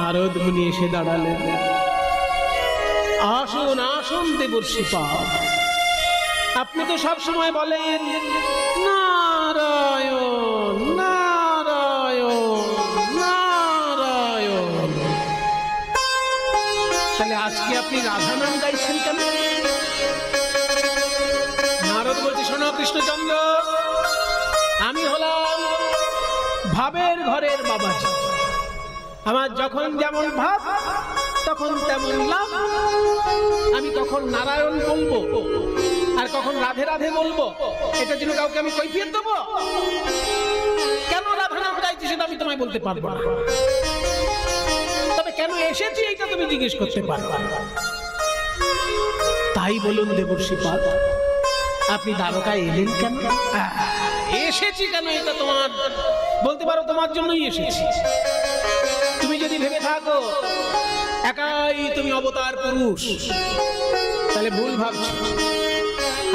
নারদ মুনি এসে দাঁড়ালেন। আসুন আসুন দেবর্ষি পাল, আপনি তো সব সময় বলেন নারায়ণ নারায়ণ নারায়ণ, তাহলে আজকে আপনি রাধা নাম গাইছেন কেন? নারদ বলছে, শোনো কৃষ্ণচন্দ্র, আমি হলাম ভাবের ঘরের বাবাজি। আমার যখন যেমন ভাব তখন তেমন লাভ। আমি কখন নারায়ণ বলবো আর কখন রাধে রাধে বলবো, এটা জন্য কাউকে আমি কৈফিয়ত দেবো? কেন রাধা নাম গাইছি সেটা আমি তোমায় বলতে পারবো না, তবে কেন এসেছি এইটা তুমি জিজ্ঞেস করতে পারবে। তাই বলুন দেবর্ষি পাল, আপনি দ্বারকায় এলেন কেন? এসেছি কেন এটা তোমার বলতে পারো, তোমার জন্যই এসেছি। তুমি যদি ভেবে থাকো একাই তুমি অবতার পুরুষ, তাহলে ভুল ভাবছো।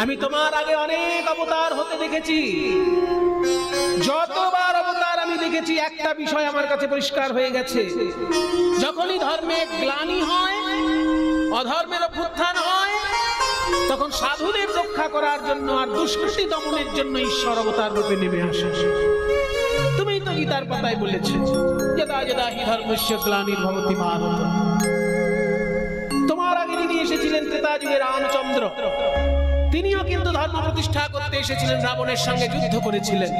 আমি তোমার আগে অনেক অবতার হতে দেখেছি। যতবার অবতার আমি দেখেছি, একটা বিষয় আমার কাছে পরিষ্কার হয়ে গেছে, যখনই ধর্মের গ্লানি হয়, অধর্মের অভ্যুত্থান হয়, তখন সাধুদের রক্ষা করার জন্য আর দুষ্কৃতি দমনের জন্য ঈশ্বর অবতার রূপে নেমে আসে। তুমি তো গীতার পাতায় বলেছো, যদা যদা হি ধর্মস্য গ্লানির্ভবতি ভারত। তোমার আগে যিনি এসেছিলেন ত্রেতা যুগে রামচন্দ্র, তিনিও কিন্তু ধর্ম প্রতিষ্ঠা করতে এসেছিলেন, রাবণের সঙ্গে যুদ্ধ করেছিলেন।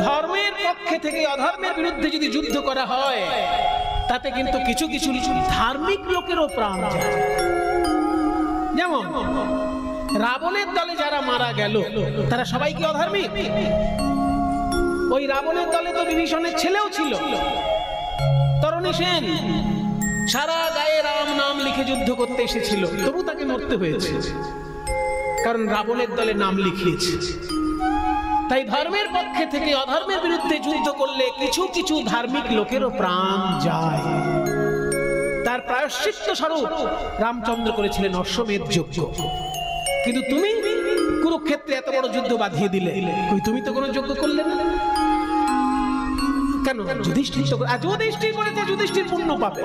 ধর্মের পক্ষে থেকে অধর্মের বিরুদ্ধে যদি যুদ্ধ করা হয়, তাতে কিন্তু কিছু কিছু ধার্মিক লোকেরও প্রাণ যায়। যেমন রাবণের দলে যারা মারা গেল, তারা সবাই কি অধার্মিক? ওই রাবণের দলে তো বিভীষণের ছেলেও ছিল, তরণী সেন। সারা গায়ে রাম নাম লিখে যুদ্ধ করতে এসেছিল, তবু তাকে মরতে হয়েছে, কারণ রাবণের দলে নাম লিখিয়েছে। তাই ধর্মের পক্ষে থেকে অধর্মের বিরুদ্ধে যুদ্ধ করলে কিছু কিছু ধার্মিক লোকেরও প্রাণ যায়। তার প্রায়শ্চিত্ত স্বরূপ রামচন্দ্র করেছিলেন অশ্বমেধ যজ্ঞ। কিন্তু তুমি কুরুক্ষেত্রে এত বড় যুদ্ধ বাঁধিয়ে দিলে, তুমি তো কোনো যজ্ঞ করলে না কেন? যুধিষ্ঠির করেছে, যুধিষ্ঠির পুণ্য পাবে,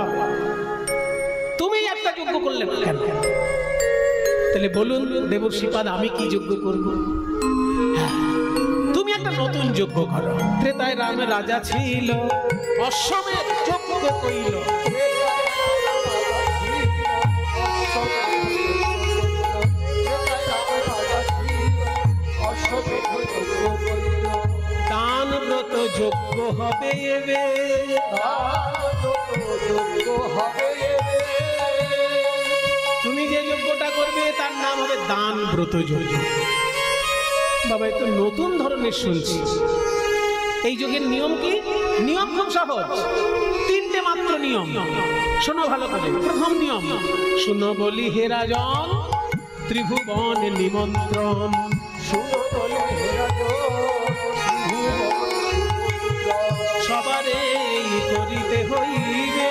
তুমি একটা যজ্ঞ করলে না কেন? তাহলে বলুন দেবর্ষি পাল, আমি কি যজ্ঞ করব? তুমি একটা নতুন যজ্ঞ করো। ত্রেতায় রামের রাজা ছিল, অশ্বমেধ যজ্ঞ কইল। দান ব্রত যজ্ঞ হবে এবে, তুমি যে যজ্ঞটা করবে তার নাম হবে দান ব্রত যজ্ঞ। বাবা, এত নতুন ধরনের শুনছি। এই যজ্ঞের নিয়ম কি? নিয়ম খুব সহজ, তিনটে মাত্র নিয়ম। শোনো ভালো করে। প্রথম নিয়ম, শুনো বলি হে রাজন, ত্রিভুবন নিমন্ত্রণ। সবারে করিতে হইবে,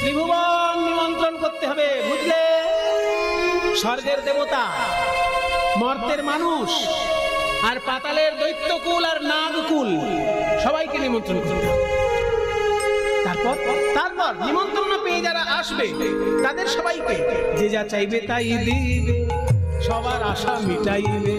ত্রিভুবন নিমন্ত্রণ করতে হবে, বুঝলে? স্বর্গের দেবতা, মর্তের মানুষ, আর পাতালের দৈত্যকুল আর নাগকুল, সবাইকে নিমন্ত্রণ করতে হবে। তারপর নিমন্ত্রণ পেয়ে যারা আসবে তাদের সবাইকে যে যা চাইবে তাই দিবে, সবার আশা মিটাইবে।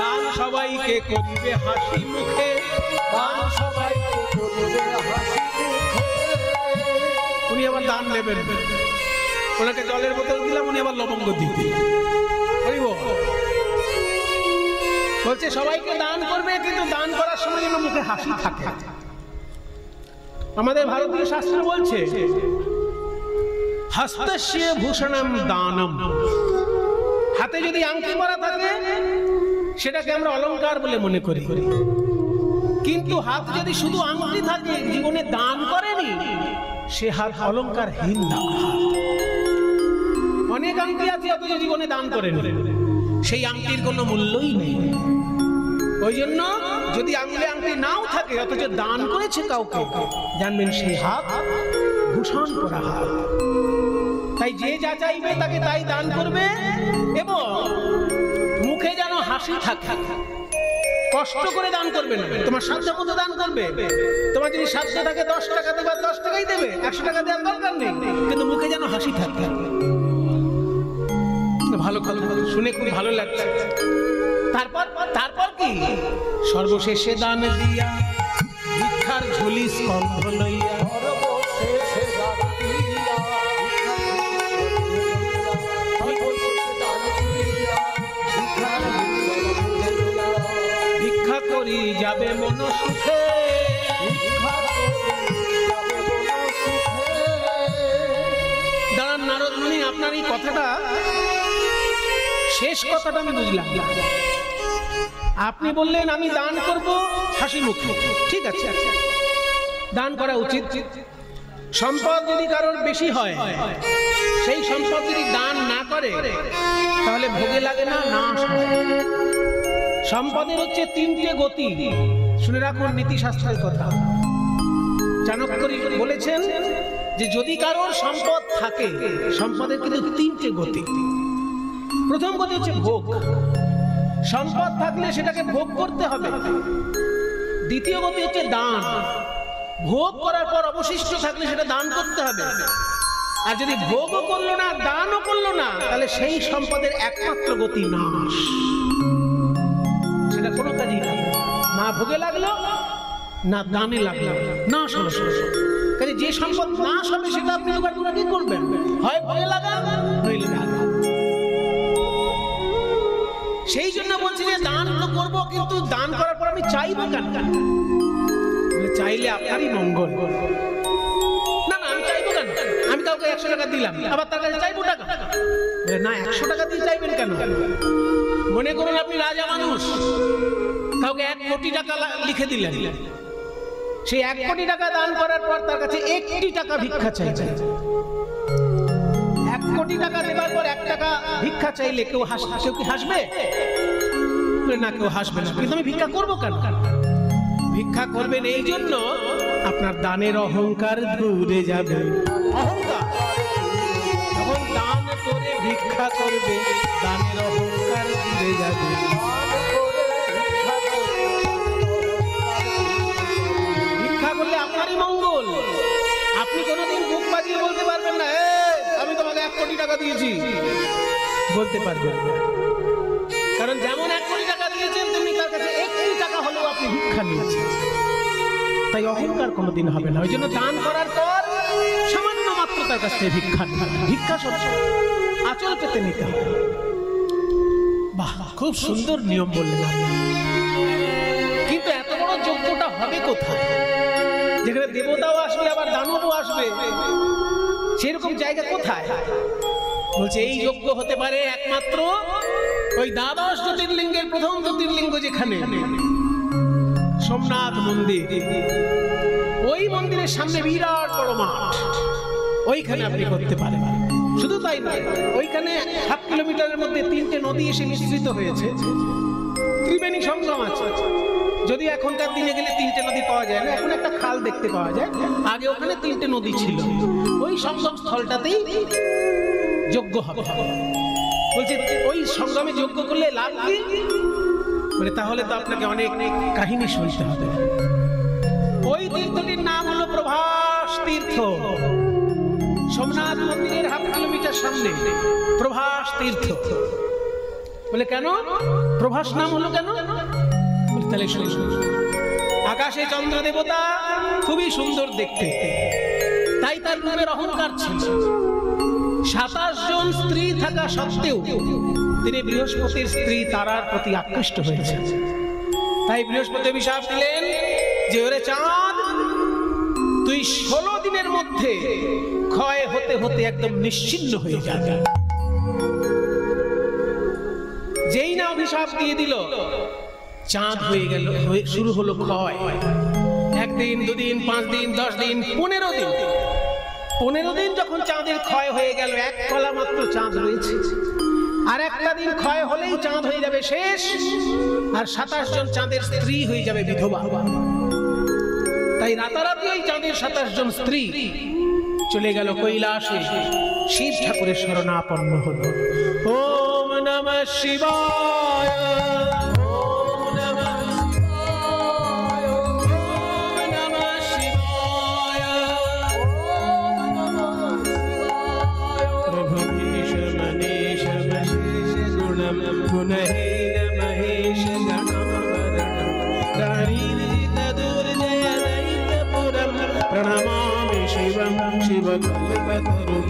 দান সবাইকে করিবে হাসি মুখে, দান সবাইকে করিবে হাসি মুখে। উনি আবার দান নেবেন, ওনাকে জলের বোতল দিলাম, উনি আবার লবঙ্গ দিতে বলছে সবাইকে দান করবে, কিন্তু দান করার সময় যেন মুখে হাসি থাকে। আমাদের ভারতীয় শাস্ত্র বলছে হস্তস্য ভূষণম দানম, হাতে যদি আংটি পরা থাকে সেটাকে আমরা অলংকার বলে মনে করি। কিন্তু হাত যদি শুধু আংটি থাকে, জীবনে দান করেনি, সে হাত অলংকারহীন হাত। অনেক আংটি আছে অথচ জীবনে দান করেনি, সেই আংটির কোনো মূল্যই নেই। ওই জন্য যদি আঙুলে আংটি নাও থাকে অথচ দান করেছে কাউকে, জানবেন সেই হাত ভূষণ করা হাত। তাই যে যা চাইবে তাকে তাই দান করবে, এবং মুখে যেন হাসি থাকে। কষ্ট করে দান করবে না, তোমার সাধ্য মতো দান করবে। তোমার যদি সাধ্য থাকে 10 টাকা দেবে, 10 টাকাই দেবে, 100 টাকা দেওয়ার দরকার নেই, কিন্তু মুখে যেন হাসি থাকে। ভালো কথা শুনে খুব ভালো লাগছে। তারপর কি? সর্বশেষে দান দিয়া ভিক্ষার ঝুলি স্কন্ধ লইয়া, ভিক্ষা করি যাবে মন সুখে। দাঁড়ান নারদ মুনি, আপনার এই কথাটা, শেষ কথাটা আমি বুঝলাম। আপনি বললেন আমি দান করব হাসি মুখে, ঠিক আছে, দান করা উচিত। সম্পদ যদি কারোর বেশি হয়, সেই সম্পদ যদি দান না করে তাহলে ভোগে লাগে না, নাশ হয়। সম্পদের হচ্ছে 3টে গতি, শুনে রাখুন নীতিশাস্ত্রের কথা। চাণক্যই বলেছেন যে যদি কারোর সম্পদ থাকে, সম্পদের কিন্তু 3টে গতি। প্রথম গতি হচ্ছে ভোগ, সম্পদ থাকলে সেটাকে ভোগ করতে হবে। দ্বিতীয় গতি হচ্ছে দান, ভোগ করার পর অবশিষ্ট থাকলে সেটা দান করতে হবে। আর যদি ভোগও করলো না, দানও করলো না, তাহলে সেই সম্পদের একমাত্র গতি নাশ। সেটা কোনো কাজই না ভোগে লাগলো না দানে লাগলো, নাশ হলো। কাজে যে সম্পদ নাশ হবে সেটা আপনি জোগাড় করে কি করবেন? হয় ভোগে লাগান, নইলে লাগান। সেই জন্য বলছি যে দান তো করবো, কিন্তু দান করার পর আমি চাইবো কেন? চাইলে আপনারই মঙ্গল। না না, আমি চাইবো কেন? আমি কাউকে 100 টাকা দিলাম, আবার তার কাছে চাইবো টাকা? না, 100 টাকা দিয়ে চাইবেন কেন? মনে করুন আপনি রাজা মানুষ, কাউকে 1 কোটি টাকা লিখে দিলেন। সেই 1 কোটি টাকা দান করার পর তার কাছে 1টি টাকা ভিক্ষা চাইছে। 1 কোটি টাকা দেওয়ার পর 1 টাকা ভিক্ষা চাইলে কেউ কি হাসবে? না, কেউ হাসবে না। কিন্তু আমি ভিক্ষা করবো কেন? ভিক্ষা করবেন এই জন্য আপনার দানের অহংকার দূরে যাবে। অহংকার যখন দান করে ভিক্ষা করবে, দানের অহংকার দূরে যাবে। ভিক্ষা করলে আপনারই মঙ্গল। আপনি কোনোদিন বুক বাজিয়ে বলতে পারবেন না আমি তোমাকে 1 কোটি টাকা দিয়েছি, বলতে পারবেন না। কারণ যেমন 1 কোটি টাকা দিয়েছেন, তেমনি তার কাছে 1টি টাকা হলেও আপনি ভিক্ষা নিয়েছেন। তাই অহংকার কোনোদিন হবে না। ওই জন্য দান করার পর সামান্য মাত্র তার কাছ থেকে ভিক্ষা নিতে হবে। ভিক্ষা সহ্য আচল পেতে নিতে হবে। বাহ, খুব সুন্দর নিয়ম বললেন। কিন্তু এত বড় যজ্ঞটা হবে কোথায়? যেখানে দেবতাও আসবে, আবার দানবও আসবে, সেরকম জায়গা কোথায়? বলছে এই যজ্ঞ হতে পারে একমাত্র ওই দ্বাদশ জ্যোতির্লিঙ্গের প্রথম জ্যোতির্লিঙ্গ যেখানে সোমনাথ মন্দির, ওই মন্দিরের সামনে বিরাট বড় মাঠ, ওইখানে আপনি করতে পারেন। শুধু তাই নয়, ওইখানে 7 কিলোমিটারের মধ্যে 3টে নদী এসে মিশ্রিত হয়েছে, ত্রিবেণী সঙ্গম আছে। যদি এখনকার দিনে গেলে 3টে নদী পাওয়া যায় না, এখন একটা খাল দেখতে পাওয়া যায়। আগে ওখানে 3টে নদী ছিল। ওই সঙ্গম স্থলটাতেই যজ্ঞ হবে। বলছে ওই সঙ্গমে যজ্ঞ করলে লাভ কি? বলে তাহলে তো আপনাকে অনেক কাহিনী শুনতে হবে। ওই তীর্থটির নাম হলো প্রভাস তীর্থ। সোমনাথ মন্দিরের 1/2 কিলোমিটার সামনে প্রভাস তীর্থ। বলে কেন প্রভাস নাম হলো কেন? তাহলে আকাশে চন্দ্র দেবতা খুবই সুন্দর দেখতে, তাই তার রূপের অহংকার ছিল। 27 জন স্ত্রী থাকা সত্ত্বেও তিনি বৃহস্পতির স্ত্রী তারার প্রতি আকৃষ্ট হয়েছে। তাই বৃহস্পতি অভিশাপ দিলেন যে ওরে চাঁদ, তুই 16 দিনের মধ্যে ক্ষয় হতে হতে একদম নিশ্চিহ্ন হয়ে যাবে। যেই না অভিশাপ দিয়ে দিল, চাঁদ হয়ে গেল, শুরু হলো ক্ষয়। 1 দিন 2 দিন 5 দিন 10 দিন 15 দিন, 15 দিন যখন চাঁদের ক্ষয় হয়ে গেল, 1 কলা মাত্র চাঁদ রয়েছে। আর একটা দিন ক্ষয় হলেই চাঁদ হয়ে যাবে শেষ, আর 27 জন চাঁদের স্ত্রী হয়ে যাবে বিধবা। তাই রাতারাতি ওই চাঁদের 27 জন স্ত্রী চলে গেল কৈলাসে, শিব ঠাকুরের শরণাপন্ন হলো। ওম নমঃ শিবায়, ওম নমঃ শিবায়, ওম নমঃ শিবায়, ওম নমঃ শিবায়। প্রভু বিশ মনীষ মহেশ গুণম গুণহীন মহেশ গণম বরণম কারীরিত দুর্জয় দৈত্যপুরম প্রণমামি শিবম শিবকল্পতরুম।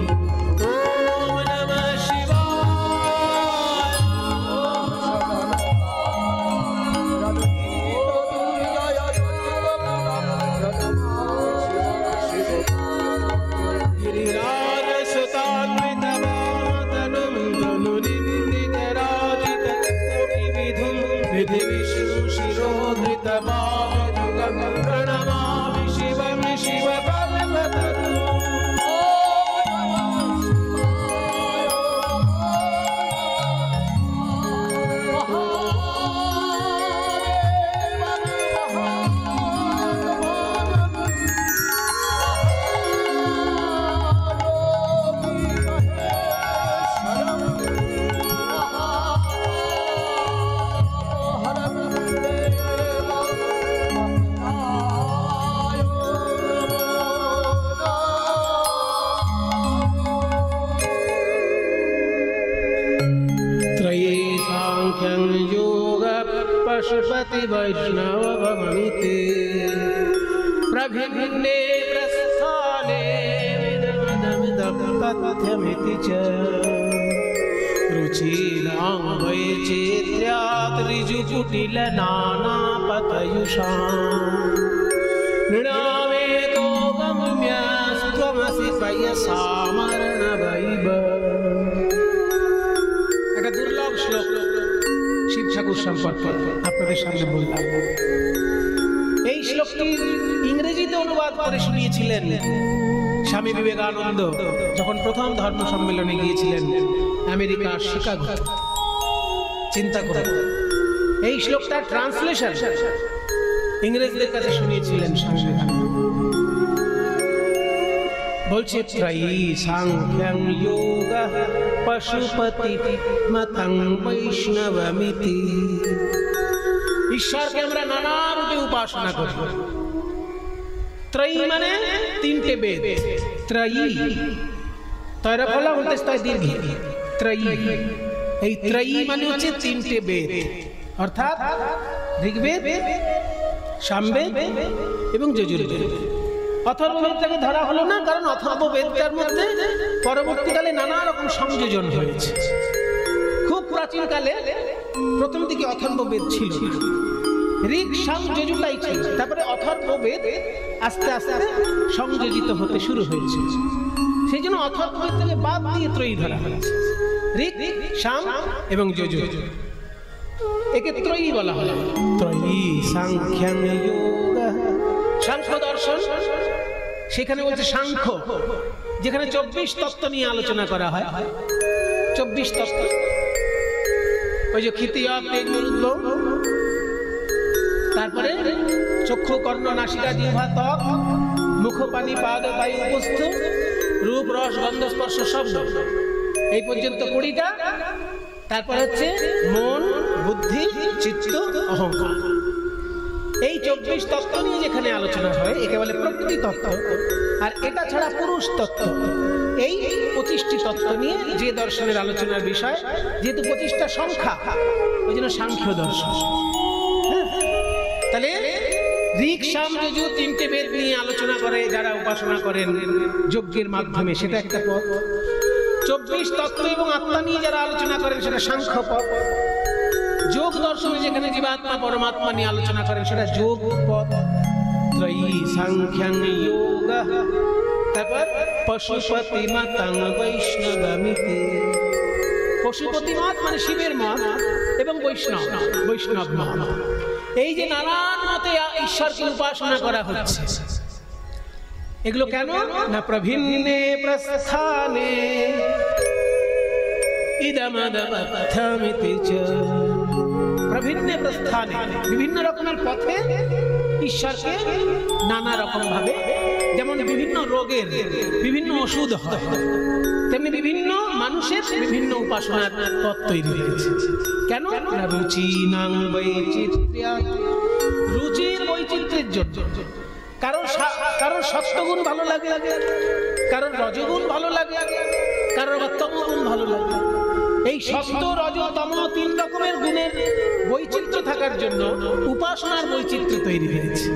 ওম নমঃ শিবায়, गिरिराज सुतान्वित वामतनुं धनुनिन्दित राजित कोटिविधुं विधि विष्णु शिरोधृत बाहुजुगं प्रणमामि शिवं शिवकल्पतरुं। त्रये सांख्यं योग पशुपति वैष्णव भवन्ति प्रभिन्ने प्रस्थाने विदमिदं तथ्यमिति च रुचिलां वैचित्र्यात् ऋजुकुटिल नानापतयुषां नृणामेको गम्यस्त्वमसि पयसामरणवैव। একটা দুর্লভ শ্লোক শিব ঠাকুর সম্পর্কে আপনাদের সামনে বললাম। এই শ্লোকটি ইংরেজিতে অনুবাদ করে শুনিয়েছিলেন স্বামী বিবেকানন্দ যখন প্রথম ধর্ম সম্মেলনে গিয়েছিলেন আমেরিকার শিকাগো। চিন্তা করুন, এই শ্লোকটার ট্রান্সলেশন ইংরেজদের কাছে শুনিয়েছিলেন স্বামী বিবেকানন্দ। বলছে ত্রয়ী সাংখ্যং যোগঃ পশুপতি মতং বৈষ্ণবমিতি। ঈশ্বরকে আমরা নানা রূপে উপাসনা করি। ত্রয়ী মানে 3টে বেদ। ত্রয়ী তয়রা ফলা উল্টেস্তায় দীর্ঘ ত্রয়ী। এই ত্রয়ী মানে হচ্ছে 3টে বেদ, অর্থাৎ ঋগ্বেদ, সামবেদ এবং যজুর্বেদ। অথর্ববেদটাকে ধরা হলো না, কারণ অথর্ববেদটার মধ্যে পরবর্তীকালে নানা রকম সংযোজন হয়েছে। খুব প্রাচীনকালে প্রথম দিকে অথর্ববেদ ছিল, ঋগ সাম যজুটাই ছিল। তারপরে অথর্ববেদ আস্তে আস্তে সংযোজিত হতে শুরু হয়েছে। সেই জন্য অথর্ববেদ থেকে বাদ দিয়ে ত্রয়ী ধরা হয়েছে, ঋগ সাম এবং যজু। একে ত্রয়ী বলা হয়। ত্রয়ী সাংখ্যং যোগঃ, সাংখ্য দর্শন। সেখানে বলছে সাংখ্য, যেখানে 24 তত্ত্ব নিয়ে আলোচনা করা হয়। 24 তত্ত্ব, ওই যে ক্ষিতীয় তেজ মরুদ্গম, তারপরে চক্ষু কর্ণ নাসিকা জিহ্বা ত্বক মুখ পানি পাদ বায়ু উপস্থ রূপ রস গন্ধ স্পর্শ শব্দ, এই পর্যন্ত 20টা। তারপর হচ্ছে মন বুদ্ধি চিত্ত অহংকার। এই 24 তত্ত্ব নিয়ে যেখানে আলোচনা হয় একে বলে প্রকৃতি তত্ত্ব। আর এটা ছাড়া পুরুষ তত্ত্ব। এই 25টি তত্ত্ব নিয়ে যে দর্শনের আলোচনার বিষয়, যেহেতু 25টা সংখ্যা ওই জন্য সাংখ্য দর্শন। তাহলে ঋগ সাম যজু 3টে বেদ নিয়ে আলোচনা করে যারা উপাসনা করেন যজ্ঞের মাধ্যমে, সেটা একটা পথ। 24 তত্ত্ব এবং আত্মা নিয়ে যারা আলোচনা করেন সেটা সাংখ্য পথ। যোগ দর্শনে যেখানে জীবাত্মা পরমাত্মা নিয়ে আলোচনা করেন সেটা যোগ পথ। ত্রয়ী সাংখ্যং যোগঃ। তারপর পশুপতি মতং বৈষ্ণবমিতি। পশুপতি মত মানে শিবের মত, এবং বৈষ্ণব, বৈষ্ণব মত। এই যে নানান মতে ঈশ্বরকে উপাসনা করা হচ্ছে, এগুলো কেন না প্রভিন্নে প্রস্থানে ইদমদমথমিতি চ। প্রভিন্নে প্রস্থানে বিভিন্ন রকমের পথে ঈশ্বরকে নানা রকম ভাবে, যেমন বিভিন্ন রোগের বিভিন্ন ওষুধ হয়, তেমনি বিভিন্ন মানুষের বিভিন্ন উপাসনার পথ তৈরি হয়েছে। কেন না রুচিনাং বৈচিত্র্যাৎ, রুচির বৈচিত্র্যের জন্য। কারোর সত্যগুণ ভালো লাগে, কারোর রজগুণ ভালো লাগে, কারোর তমগুণ ভালো লাগে। এই সত্য রজ তম তিন রকমের গুণের বৈচিত্র্য থাকার জন্য উপাসনার বৈচিত্র্য তৈরি হয়েছে।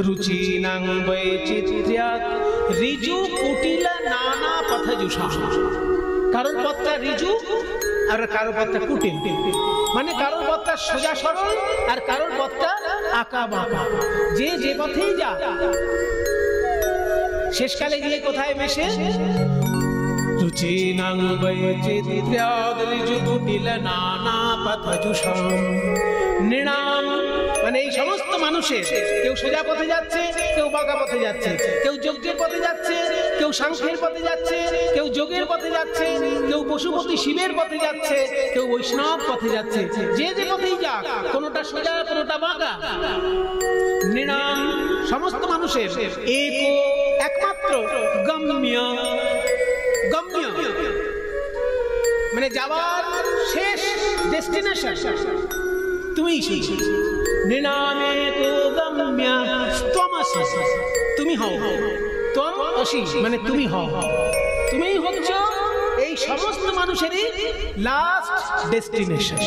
রুচিনাং বৈচিত্র্যাৎ ঋজু কুটিল নানা পথযুষা। কারোর পথটা ঋজু আর কারোর পথটা কুটিল, মানে কারোর পথটা সোজা সরল আর কারোর পথটা আঁকা বাঁকা। যে যে পথেই যা, শেষকালে গিয়ে কোথায় মেশে? রুচিনাং বৈচিত্র্যাৎ ঋজু কুটিল নানা পথযুষা। নৃণাম মানে এই সমস্ত মানুষের, কেউ সোজা পথে যাচ্ছে, কেউ বাঁকা পথে যাচ্ছে, কেউ যজ্ঞের পথে যাচ্ছে, কেউ সাংখ্যের পথে যাচ্ছে, কেউ যোগের পথে যাচ্ছে, কেউ পশুপতি শিবের পথে যাচ্ছে, কেউ বৈষ্ণব পথে যাচ্ছে। যে যে পথেই যাক, কোনোটা সোজা কোনোটা বাঁকা। নৃণাম সমস্ত মানুষের एको একমাত্র গম্য, গম্য মানে যাওয়ার শেষ ডেস্টিনেশন তুমি। নৃণামে কো গম্য ত্বমসি, তুমি হও। ত্বম অসি মানে তুমি হও, তুমিই হচ্ছ এই সমস্ত মানুষেরই লাস্ট ডেস্টিনেশন।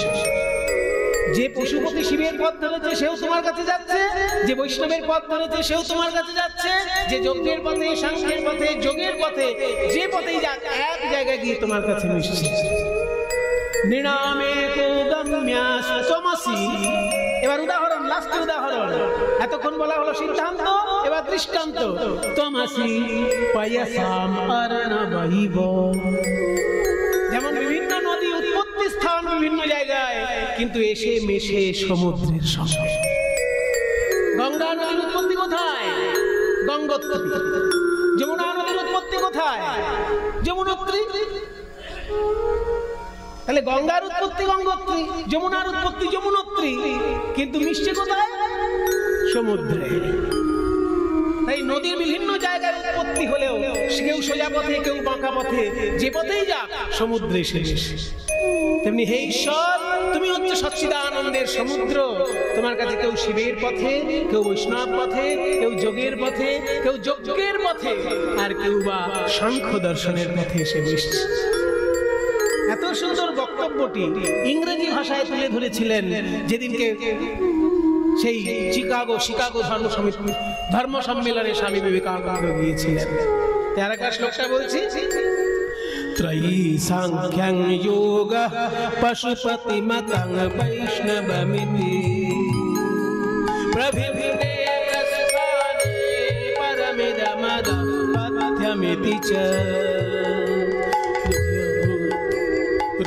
যে পশুপতি শিবের পথ ধরেছে সেও তোমার কাছে যাচ্ছে, যে বৈষ্ণবের পথ ধরেছে সেও তোমার কাছে যাচ্ছে, যে যজ্ঞের পথে, সাংখ্যের পথে, যোগের পথে, যে পথেই যাক এক জায়গায় গিয়ে তোমার কাছে মিশছে। নৃণামে কো গম্য ত্বমসি। এবার উদাহরণ, লাস্টের উদাহরণ। এতক্ষণ বলা হলো সিদ্ধান্ত, এবার দৃষ্টান্ত। ত্বমসি পয়সাম অর্ণবৈব। যেমন বিভিন্ন নদী উৎপত্তি স্থান বিভিন্ন জায়গায়, কিন্তু এসে মেশে সমুদ্রের সঙ্গে। গঙ্গা নদীর উৎপত্তি কোথায়? গঙ্গোত্রী। যমুনা নদীর উৎপত্তি কোথায়? যমুনোত্রী। তাহলে গঙ্গার উৎপত্তি গঙ্গোত্রী, যমুনার উৎপত্তি যমুনোত্রী, কিন্তু মিশছে কোথায়? সমুদ্রে। তাই নদীর বিভিন্ন জায়গায় উৎপত্তি হলেও কেউ সোজা পথে, কেউ বাঁকা পথে, যে পথেই যাক সমুদ্রে শেষ। তেমনি হে ঈশ্বর, তুমি হচ্ছে সচ্চিদানন্দের সমুদ্র। তোমার কাছে কেউ শিবের পথে, কেউ বৈষ্ণব পথে, কেউ যোগের পথে, কেউ যজ্ঞের পথে, আর কেউ বা সাংখ্য দর্শনের পথে এসে মিশছে। এত সুন্দর বক্তব্যটি ইংরেজি ভাষায় তুলে ধরেছিলেন যেদিনকে সেই শিকাগো ধর্ম সম্মেলনে স্বামী বিবেকানন্দ গিয়েছিলেন। তেরাকা শ্লোকটা বলছি। ত্রয়ী সাংখ্যং যোগঃ পশুপতিমতং বৈষ্ণবমিতি প্রভিন্নে প্রস্থানে পরমিদমদপথ্যমিতি চ।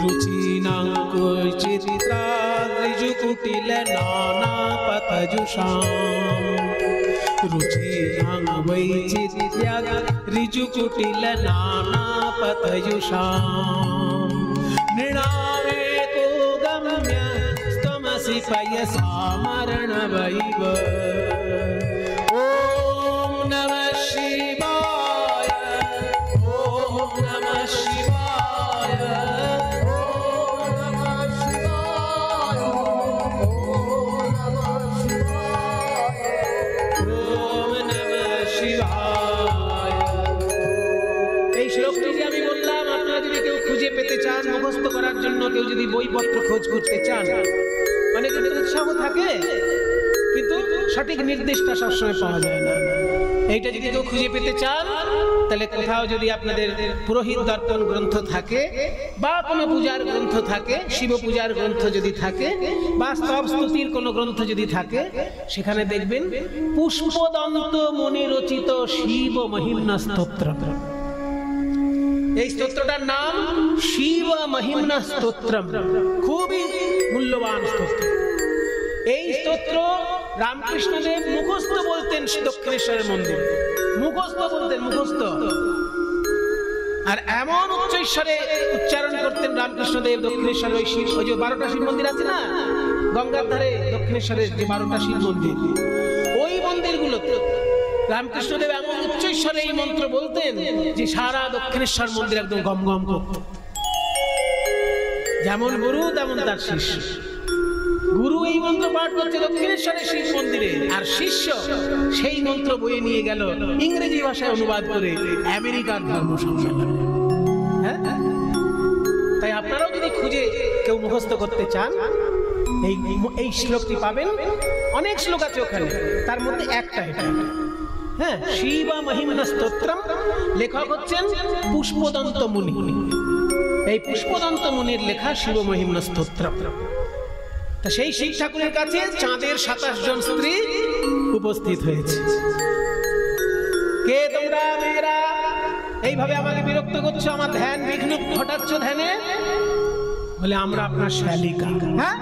রুচিনাং বৈচিত্র্যাৎ ঋজু কুটিল নানা পথযুষাম। রুচিনাং বৈচিত্র্যাৎ ঋজু কুটিল নানা পথযুষাম। নৃণামে কো গম্য ত্বমসি পয়সাম অর্ণবৈব। ওম নমঃ শিবায়, ওম নমঃ শিবায়, পেতে চান, মুখস্থ করার জন্য কেউ যদি বইপত্র খোঁজ করতে চান, অনেকের উৎসাহ থাকে, কিন্তু সঠিক নির্দেশটা সবসময় পাওয়া যায় না। এইটা যদি কেউ খুঁজে পেতে চান, তাহলে কোথাও যদি আপনাদের পুরোহিত দর্পণ গ্রন্থ থাকে বা কোনো পূজার গ্রন্থ থাকে, শিব পূজার গ্রন্থ যদি থাকে বা স্তব স্তুতির কোনো গ্রন্থ যদি থাকে, সেখানে দেখবেন পুষ্পদন্ত মুনি রচিত শিব মহিম্ন স্তোত্র। এই স্তোত্রটার নাম শিব মহিম্না স্তোত্রম, খুবই মূল্যবান স্তোত্র। এই স্তোত্র রামকৃষ্ণদেব মুখস্থ বলতেন দক্ষিণেশ্বরের মন্দির, মুখস্থ বলতেন, মুখস্থ। আর এমন উচ্চৈশ্বরে উচ্চারণ করতেন রামকৃষ্ণদেব দক্ষিণেশ্বর, ওই শিব, ওই যে 12টা শিব মন্দির আছে না গঙ্গার ধারে, দক্ষিণেশ্বরের যে 12টা শিব মন্দির, ওই মন্দিরগুলোতে রামকৃষ্ণদেব এমন উচ্চৈশ্বরে এই মন্ত্র বলতেন যে সারা দক্ষিণেশ্বর মন্দির একদম গম গম করত। যেমন গুরু তেমন তার শিষ্য। গুরু এই মন্ত্র পাঠ করছে দক্ষিণেশ্বরের শিব মন্দিরে, আর শিষ্য সেই মন্ত্র বয়ে নিয়ে গেল ইংরেজি ভাষায় অনুবাদ করে আমেরিকার ধর্ম সম্মেলনে। হ্যাঁ, তাই আপনারাও যদি খুঁজে কেউ মুখস্থ করতে চান, এই শ্লোকটি পাবেন। অনেক শ্লোক আছে ওখানে, তার মধ্যে একটা এটা। হ্যাঁ, শিব মহিম্না স্তোত্রম, লেখক হচ্ছেন পুষ্পদন্ত মুনি। এই পুষ্পদন্ত মুনির লেখা শিব মহিম্না স্তোত্রম। তা সেই শিব ঠাকুরের কাছে চাঁদের 27 জন স্ত্রী উপস্থিত হয়েছে। কে তোমরা মেয়েরা এইভাবে আমাকে বিরক্ত করছো, আমার ধ্যান বিঘ্ন ঘটাচ্ছ ধ্যানে? বলে আমরা আপনার শালিকা। হ্যাঁ,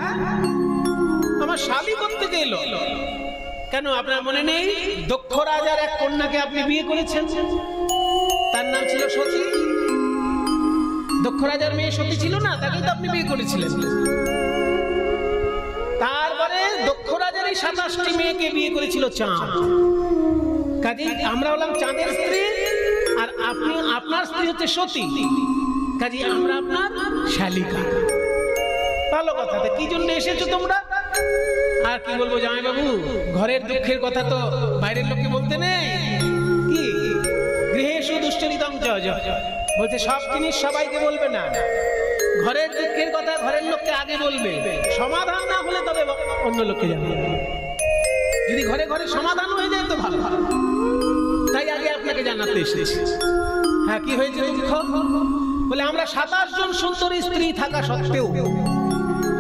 আমার শালি করতে গেল কেন? আপনার মনে নেই দক্ষ রাজার এক কন্যাকে আপনি বিয়ে করেছেন? তার নাম ছিল সতী। দক্ষ রাজার মেয়ে সতী ছিল না, তাকেই তো আপনি বিয়ে করেছিলেন। তারপরে দক্ষ রাজার এই 27টি মেয়েকে বিয়ে করেছিল চাঁদ। কাজেই আমরা হলাম চাঁদের স্ত্রী, আর আপনি, আপনার স্ত্রী হচ্ছে সতী। কাজেই আমরা আপনার শালিকা। ভালো কথা। কি জন্য এসেছো তোমরা? আর কি বলবো জামাইবাবু, ঘরের দুঃখের কথা তো বাইরের লোককে বলতে নেই। কি গৃহেষু দুশ্চরিতং চ, বলছে সব জিনিস সবাইকে বলবে না, ঘরের দুঃখের কথা ঘরের লোককে আগে বলবে, সমাধান না হলে তবে অন্য লোককে জানাবে। যদি ঘরে ঘরে সমাধান হয়ে যায় তো ভালো, তাই আগে আপনাকে জানাতে এসেছি। হ্যাঁ, কি হয়েছে দুঃখ? বলে আমরা 27 জন সুন্দরী স্ত্রী থাকা সত্ত্বেও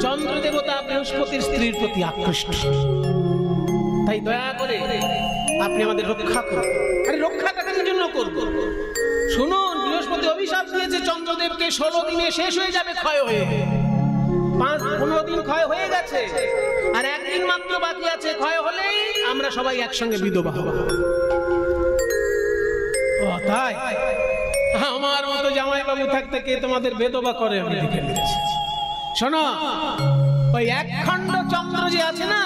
চন্দ্র দেবতা বৃহস্পতির স্ত্রীর প্রতি আকৃষ্ট। তাই দয়া করে আপনি আমাদের রক্ষা করুন। আরে রক্ষাটা কি জন্য করব? শুনুন, বৃহস্পতি অভিশাপ দিয়েছে চন্দ্রদেবকে 16 দিনে শেষ হয়ে যাবে ক্ষয় হয়ে। 15 দিন ক্ষয় হয়ে গেছে, আর একদিন মাত্র বাকি আছে। ক্ষয় হলেই আমরা সবাই একসঙ্গে বিধবা হব। ও তাই? আমার মতো জামাইবাবু থাকতে কে তোমাদের বেদবা করে আমি দেখে নিচ্ছি। শোনো, ওই একখণ্ড চন্দ্র যে আছে না,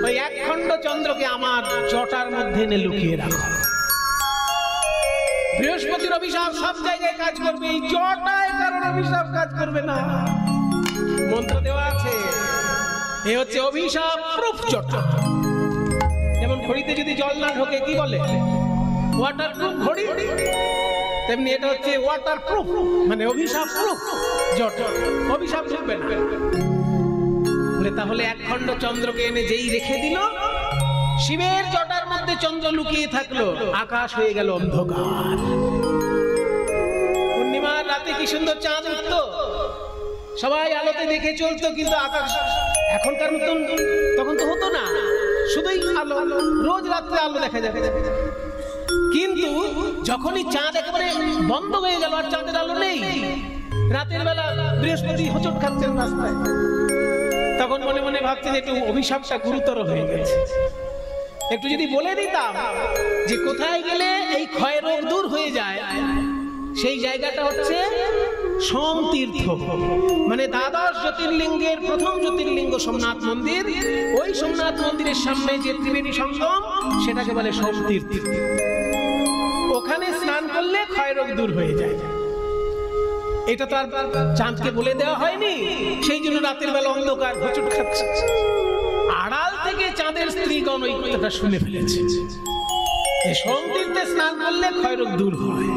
ওই একখণ্ড চন্দ্রকে আমার জটার মধ্যে এনে লুকিয়ে রাখো। বৃহস্পতির অভিশাপ সব জায়গায় কাজ করবে, এই জটায় কারণ অভিশাপ কাজ করবে না। মন্ত্র দেওয়া আছে, এ হচ্ছে অভিশাপ প্রুফ জটা। যেমন ঘড়িতে যদি জল না ঢোকে কি বলে? ওয়াটার প্রুফ ঘড়ি। তেমনি এটা হচ্ছে ওয়াটার প্রুফ, মানে অভিশাপ প্রুফ জটা। অভিশাপ ঢুকবে না। তাহলে একখণ্ড চন্দ্রকে এনে যেই রেখে দিল, শিবের জটার মধ্যে চন্দ্র লুকিয়ে থাকলো, আকাশ হয়ে গেল অন্ধকার। পূর্ণিমার রাতে কি সুন্দর চাঁদ উঠতো, সবাই আলোতে দেখে চলতো, কিন্তু আকাশ এখনকার মতন তখন তো হতো না, শুধুই আলো, রোজ রাত্রে আলো দেখা যাবে। কিন্তু যখনই চাঁদ একেবারে বন্ধ হয়ে গেল, আর চাঁদের আলো নেই, রাতের বেলা বৃহস্পতি হোঁচট খাচ্ছেন রাস্তায়, তখন মনে মনে ভাবছেন একটু অভিশাপটা গুরুতর হয়ে গেছে। একটু যদি বলে দিতাম যে কোথায় গেলে এই ক্ষয় রোগ দূর হয়ে যায়, সেই জায়গাটা হচ্ছে সোমতীর্থ, মানে দ্বাদশ জ্যোতির্লিঙ্গের প্রথম জ্যোতির্লিঙ্গ সোমনাথ মন্দির। ওই সোমনাথ মন্দিরের সামনে যে ত্রিবেণী সঙ্গম, সেটাকে বলে সোমতীর্থ। ওখানে স্নান করলে ক্ষয় রোগ দূর হয়ে যায়। এটা তো আর চাঁদকে বলে দেওয়া হয়নি, সেই জন্য রাতের বেলা অন্ধকার হোঁচট খাচ্ছে। আড়াল থেকে চাঁদের স্ত্রীগণ ওই কথাটা শুনে ফেলেছে, সোমতীর্থে স্নান করলে ক্ষয় রোগ দূর হয়।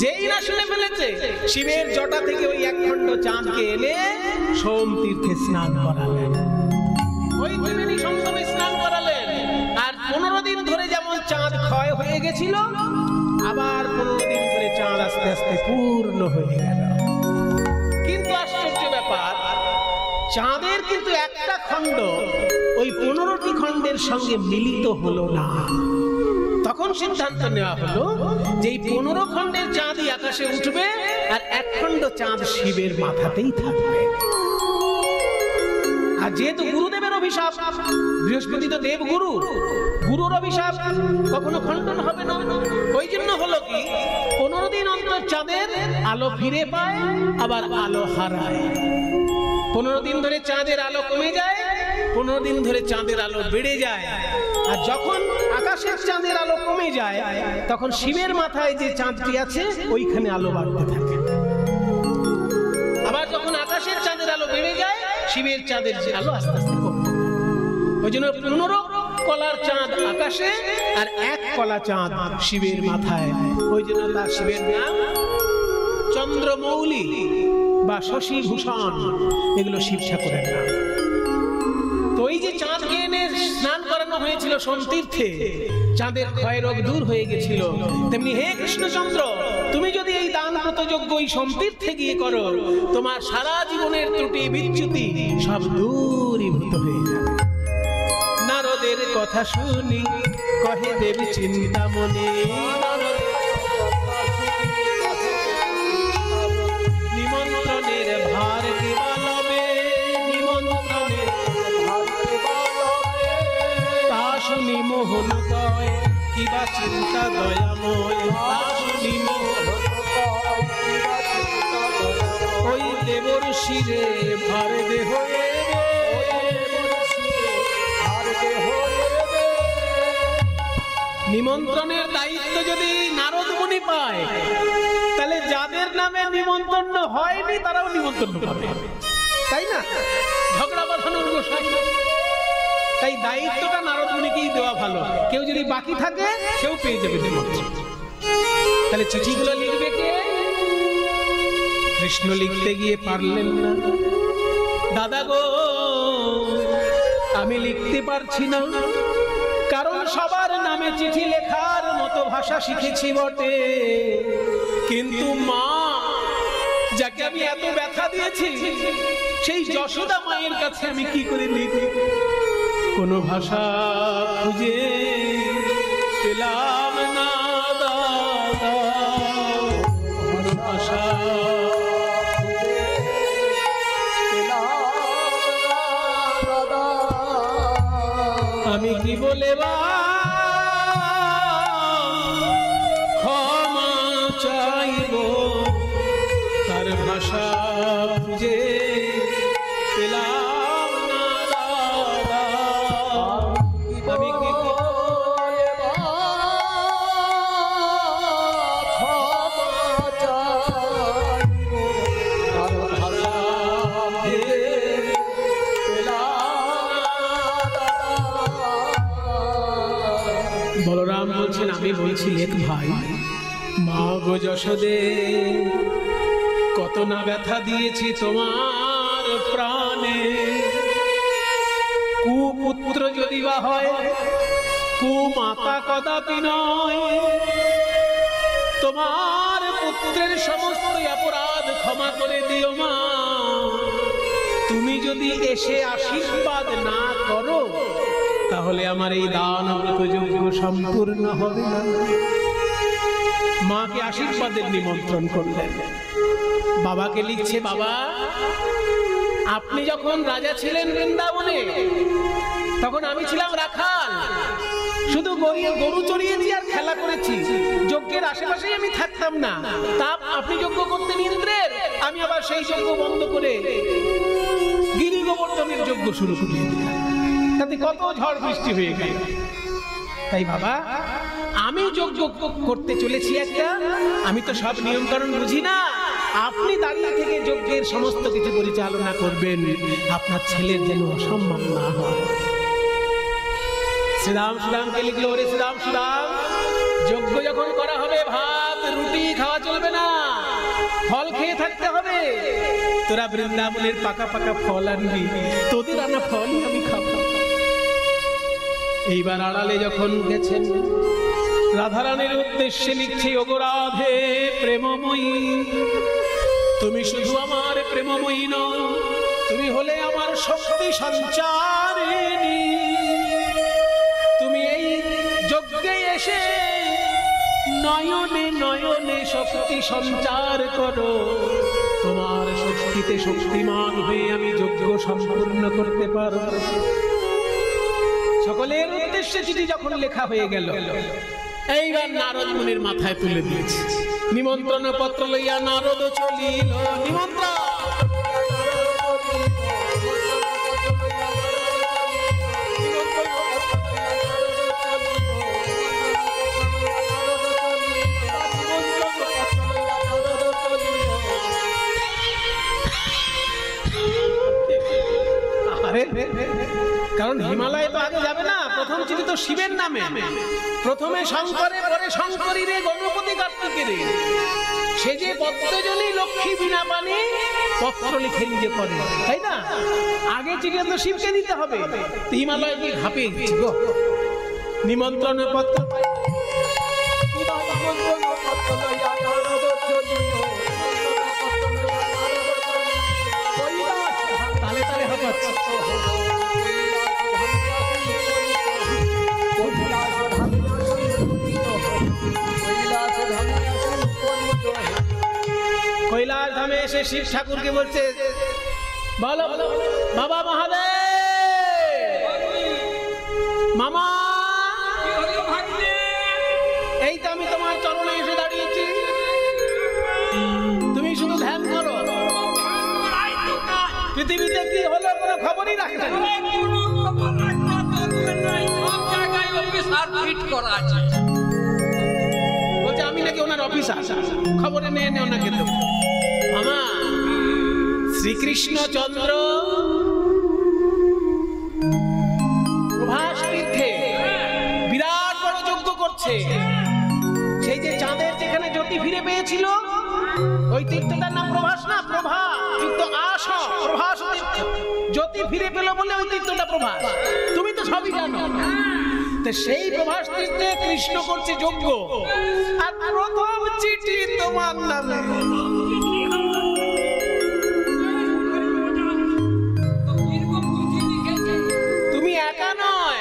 যেই না শুনে ফেলেছে, শিবের জটা থেকে ওই একখণ্ড চাঁদকে এনে সোমতীর্থে স্নান করালেন, ওই ত্রিবেণী সঙ্গমে স্নান করালেন। আর 15 দিন ধরে যেমন চাঁদ ক্ষয় হয়ে গেছিল, আবার 15 দিন ধরে চাঁদ আস্তে আস্তে পূর্ণ হয়ে গেল। কিন্তু আশ্চর্য ব্যাপার, চাঁদের কিন্তু একটা খণ্ড ওই 15টি খণ্ডের সঙ্গে মিলিত হলো না। তখন তখন সিদ্ধান্ত নেওয়া হলো যে এই 15 খণ্ডের চাঁদই আকাশে উঠবে আর 1 খণ্ড চাঁদ শিবের মাথাতেই থাকবে। আর যেহেতু গুরুদেবের অভিশাপ, বৃহস্পতি তো দেবগুরু, গুরুর অভিশাপ কখনো খণ্ডন হবে না। ওই জন্য হলো কি 15 দিন অন্তর চাঁদের আলো ফিরে পায়, আবার আলো হারায়। 15 দিন ধরে চাঁদের আলো কমে যায়, 15 দিন ধরে চাঁদের আলো বেড়ে যায়। আর যখন আকাশের চাঁদের আলো কমে যায়, তখন শিবের মাথায় যে চাঁদটি আছে ওইখানে আলো বাড়তে থাকে। আবার যখন আকাশের চাঁদের আলো বেড়ে যায়, শিবের চাঁদের যে আলো আস্তে আস্তে কমে। ওই জন্য 15 কলার চাঁদ আকাশে আর 1 কলা চাঁদ শিবের মাথায়। ওই জন্য তার শিবের নাম চন্দ্রমৌলি বা শশীভূষণ, এগুলো শিব ঠাকুরের নাম। তো ওই যে চাঁদকে এনে স্নান করানো হয়েছিল সোমতীর্থে, চাঁদের ক্ষয় রোগ দূর হয়ে গেছিল। তেমনি হে কৃষ্ণচন্দ্র, তুমি যদি এই দান ব্রতযজ্ঞ ওই সোমতীর্থে গিয়ে করো, তোমার সারা জীবনের ত্রুটি বিচ্যুতি সব দূরীভূত হয়ে যাবে। নারদের কথা শুনি কহে দেবী চিন্তামণি, নিমন্ত্রণের ভার কি বলবে, নিমন্ত্রণের তা শুনি মোহন কয় কিবা চিন্তা দয়াময়, তা শুনি মোহন ওই দেবর শিরে ভার দেহ। নিমন্ত্রণের দায়িত্ব যদি নারদ মুনি পায়, তাহলে যাদের নামে নিমন্ত্রণ হয়নি তারাও নিমন্ত্রণ পাবে, তাই না? ঝগড়া বাঁধানোর গোসাই। তাই দায়িত্বটা নারদ মুনিকেই দেওয়া ভালো। কেউ যদি বাকি থাকে সেও পেয়ে যাবে নিমন্ত্রণ। তাহলে চিঠিগুলো লিখবে কে? কৃষ্ণ লিখতে গিয়ে পারলেন না। দাদা গো, আমি লিখতে পারছি না, কারণ সবার নামে চিঠি লেখার মতো ভাষা শিখেছি বটে, কিন্তু মা যাকে আমি এত ব্যথা দিয়েছি, সেই যশোদা মায়ের কাছে আমি কি করে লিখি? কোন ভাষা খুঁজে পেলাম না দাদা, কোন ভাষা আমি কি বলে বা ক্ষমা চাইব, তার ভাষা খুঁজে পেলাম না দাদা। আমি কি বলে বা ক্ষমা চাইব, তার ভাষা খুঁজে বলরাম বলছেন, আমি বলছি লেখ ভাই। মা গো যশোদে, কত না ব্যথা দিয়েছি তোমার প্রাণে। কুপুত্র যদি বা হয়, কুমাতা কদাপি নয়। তোমার পুত্রের সমস্ত অপরাধ ক্ষমা করে দিও মা। তুমি যদি এসে আশীর্বাদ না করো, তাহলে আমার এই দান ব্রতযজ্ঞ সম্পূর্ণ হবে না। মাকে আশীর্বাদের নিমন্ত্রণ করলেন। বাবাকে লিখছে, বাবা আপনি যখন রাজা ছিলেন বৃন্দাবনে, তখন আমি ছিলাম রাখাল, শুধু গরু চড়িয়েছি আর খেলা করেছি, যজ্ঞের আশেপাশেই আমি থাকতাম না। তা আপনি যজ্ঞ করতেন ইন্দ্রের, আমি আবার সেই যজ্ঞ বন্ধ করে গিরি গোবর্ধনের যজ্ঞ শুরু করি, তাতে কত ঝড় বৃষ্টি হয়ে গেল। তাই বাবা আমি যজ্ঞ করতে চলেছি একটা, আমি তো সব নিয়ম কানুন বুঝি না, আপনি দাঁড়িয়ে থেকে যজ্ঞের সমস্ত কিছু পরিচালনা করবেন, আপনার ছেলের যেন অসম্মান না হয়। শ্রীরাম সুদামকে লিখলো, ওরে শ্রীরাম সুদাম, যজ্ঞ যখন করা হবে ভাত রুটি খাওয়া চলবে না, ফল খেয়ে থাকতে হবে। তোরা বৃন্দাবনের পাকা পাকা ফল আনবি, তোদের আনা ফল আমি খাবো। এইবার আড়ালে যখন গেছেন, রাধারানীর উদ্দেশ্যে লিখছে, ওগো রাধে প্রেমময়ী, তুমি শুধু আমার প্রেমময়ী নও, তুমি হলে আমার শক্তি সঞ্চারিণী। তুমি এই যজ্ঞে এসে নয়নে নয়নে শক্তি সঞ্চার করো, তোমার শক্তিতে শক্তিমান হয়ে আমি যজ্ঞ সম্পূর্ণ করতে পারব। সকলের উদ্দেশ্যে চিঠি যখন লেখা হয়ে গেল, এইবার নারদ মুনির মাথায় তুলে দিয়েছে। নিমন্ত্রণ পত্র লইয়া নারদ চলিল। নিমন্ত্রণ কারণ হিমালয়ে তো আগে যাবে না, প্রথম চিঠি তো শিবের নামে। প্রথমে শঙ্করে, পরে শঙ্করী রে, গণপতি কার্তিকে রে। সে যে পদ্মজনী লক্ষ্মী বিনা পানি পত্র লিখে নিজে করে, তাই না? আগে চিঠি তো শিবকে দিতে হবে। হিমালয় কি ঘাপিয়ে গেছে গো। নিমন্ত্রণ পত্র তালে তালে হচ্ছে। কৈলাস ধামে এসে শিব ঠাকুরকে বলছে, বলো বাবা মহাদেব, মামা, এই তো আমি তোমার চরণে এসে দাঁড়িয়েছি, তুমি শুধু ধ্যান করো। পৃথিবীতে কি হলো কোনো খবরই রাখবে না। বলছে আমি নাকি ওনার অফিসার, খবরে নিয়ে নে ওনাকে দেবো। মামা, শ্রীকৃষ্ণচন্দ্র প্রভাস তীর্থে বিরাট বড় যজ্ঞ করছে। সেই যে চাঁদের যেখানে জ্যোতি ফিরে পেয়েছিল, ওই তীর্থটার নাম প্রভাস না, প্রভা যুক্ত আস, প্রভাস তীর্থ। জ্যোতি ফিরে পেল বলে ওই তীর্থটা প্রভাস। তুমি তো সবই জানো। সেই প্রভাস তীর্থে কৃষ্ণ করছে যজ্ঞ, আর প্রথম চিঠি তোমার নামে। তুমি একা নয়,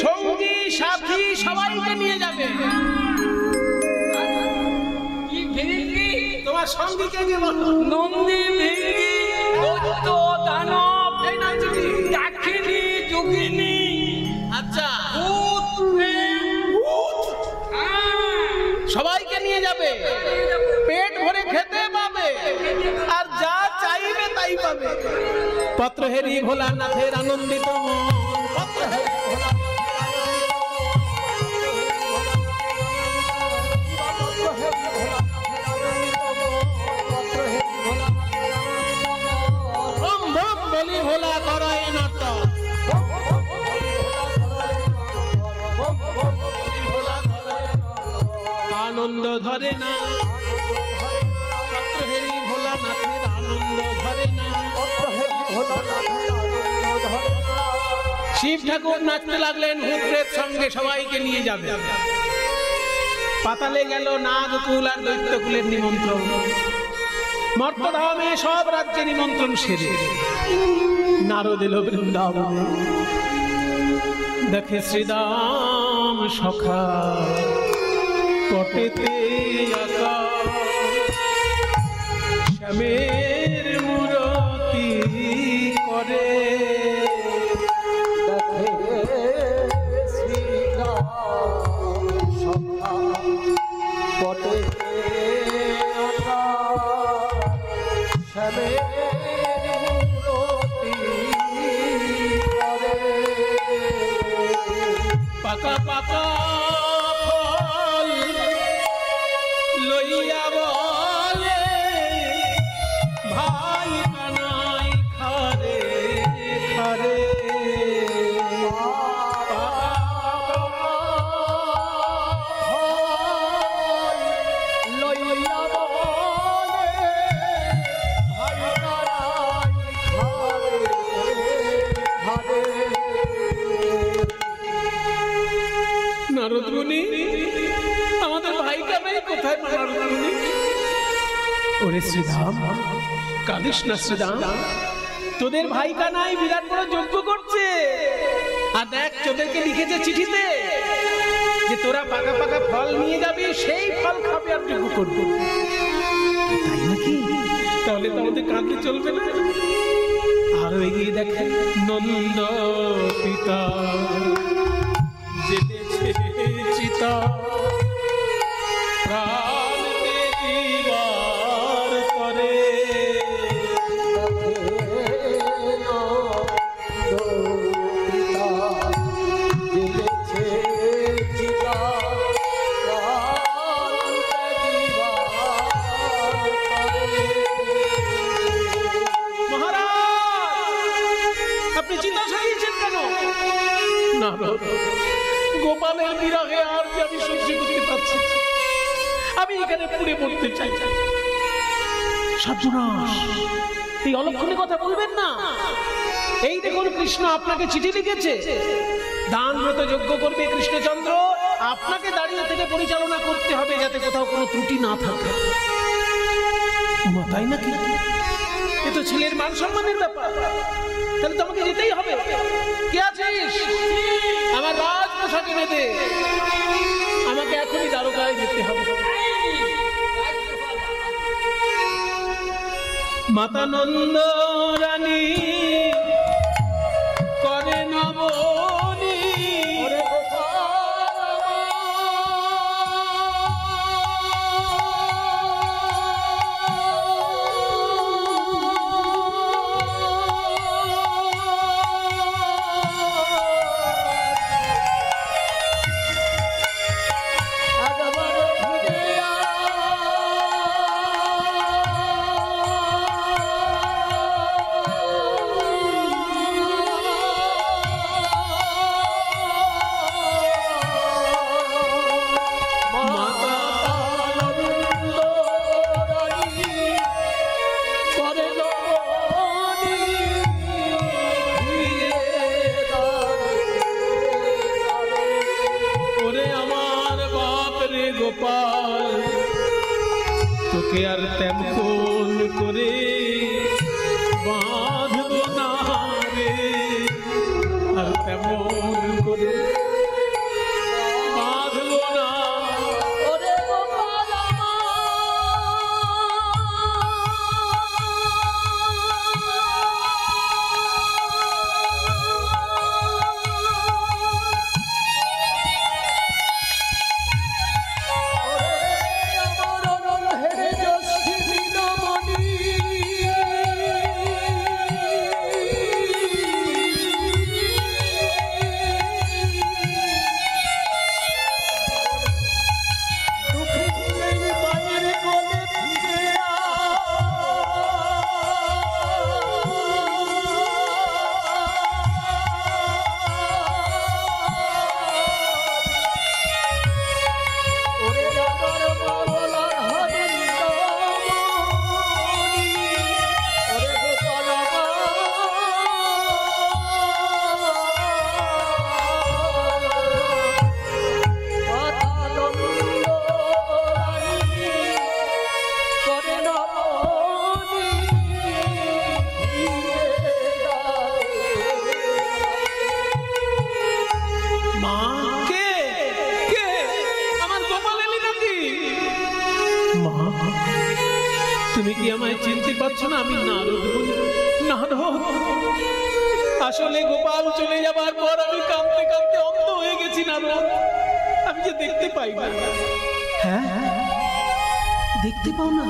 সঙ্গী সাথী সবাইকে নিয়ে যাবে। তোমার সঙ্গীকে নিয়ে বলো। নন্দী, ভৃঙ্গি, দৈত্য, দানব, এই না চিঠি, দাক্ষিণী, যোগিনী, আচ্ছা, সবাইকে নিয়ে যাবে। পেট ভরে খেতে পাবে, আর যা চাইবে তাই পাবে। পত্র হেরি ভোলানাথের আনন্দিত মন, পত্র হেরি বলি ভোলা করায় নাটক। আনন্দ ধরে না, পত্র হেরি ভোলানাথের আনন্দ ধরে না। শিব ঠাকুর নাচতে লাগলেন, ভূতপ্রেত সঙ্গে সবাইকে নিয়ে যাবে। পাতালে গেল নাগকুল আর দৈত্যকুলের নিমন্ত্রণ। মর্তধামে সব রাজ্যে নিমন্ত্রণ সেরে নারদ এলো বৃন্দাবনে। দেখে শ্রীদাম সখা পটেতে আঁকা শ্যামের মূরতি করে। পাকা পাকা ফল লইয়া বলে, ভাই কানাই খারে খারে। নারদ মুনি, আমাদের ভাইটা নেই কোথায়? নারদ মুনি, ওরে শ্রীধাম, কাঁদিস না শ্রীধাম, তোদের ভাইকা নাই, বিরাট বড় যজ্ঞ করছে। আর দেখ তোদেরকে লিখেছে চিঠিতে যে তোরা পাকা পাকা ফল নিয়ে যাবি, সেই ফল খাবে আর যজ্ঞ করবে, তাই নাকি? তাহলে তো আমাদের কাঁদলে চলবে না। আরো এগিয়ে দেখেন, নন্দ পিতা জেলেছে চিতা, প্রাণ দিবার তরে, আপনি চিন্তা সাজিয়েছেন কেন? না, গোপালের বিরহে আর যে আমি সহ্য করতে পারছি, আমি এখানে পুড়ে পড়তে চাই। সর্বনাশ, এই অলক্ষণে কথা বলবেন না। এই দেখুন, কৃষ্ণ আপনাকে চিঠি লিখেছে, দান ব্রত যজ্ঞ করবে কৃষ্ণচন্দ্র, আপনাকে দাঁড়িয়ে থেকে পরিচালনা করতে হবে যাতে কোথাও কোনো ত্রুটি না থাকে। তাই নাকি? এ তো ছেলের মান সম্মানের ব্যাপার, তাহলে তোমাকে যেতেই হবে। কে আছিস? আমার রাজ পোশাক এনে দে, আমাকে এখনই দ্বারকায় যেতে হবে। মাতা নন্দ রানী করে নবনী, তোকে আর তেমন করে বাঁধব না রে, আর তেমন করে বাঁধব না। তুমি কি আমায় চিনতে পারছো না? আমি নারদ। নারদ, আসলে গোপাল চলে যাবার পর আমি কাঁদতে কাঁদতে অন্ধ হয়ে গেছি নারদ। আমি যে দেখতে পাই না। হ্যাঁ, দেখতে পাও না?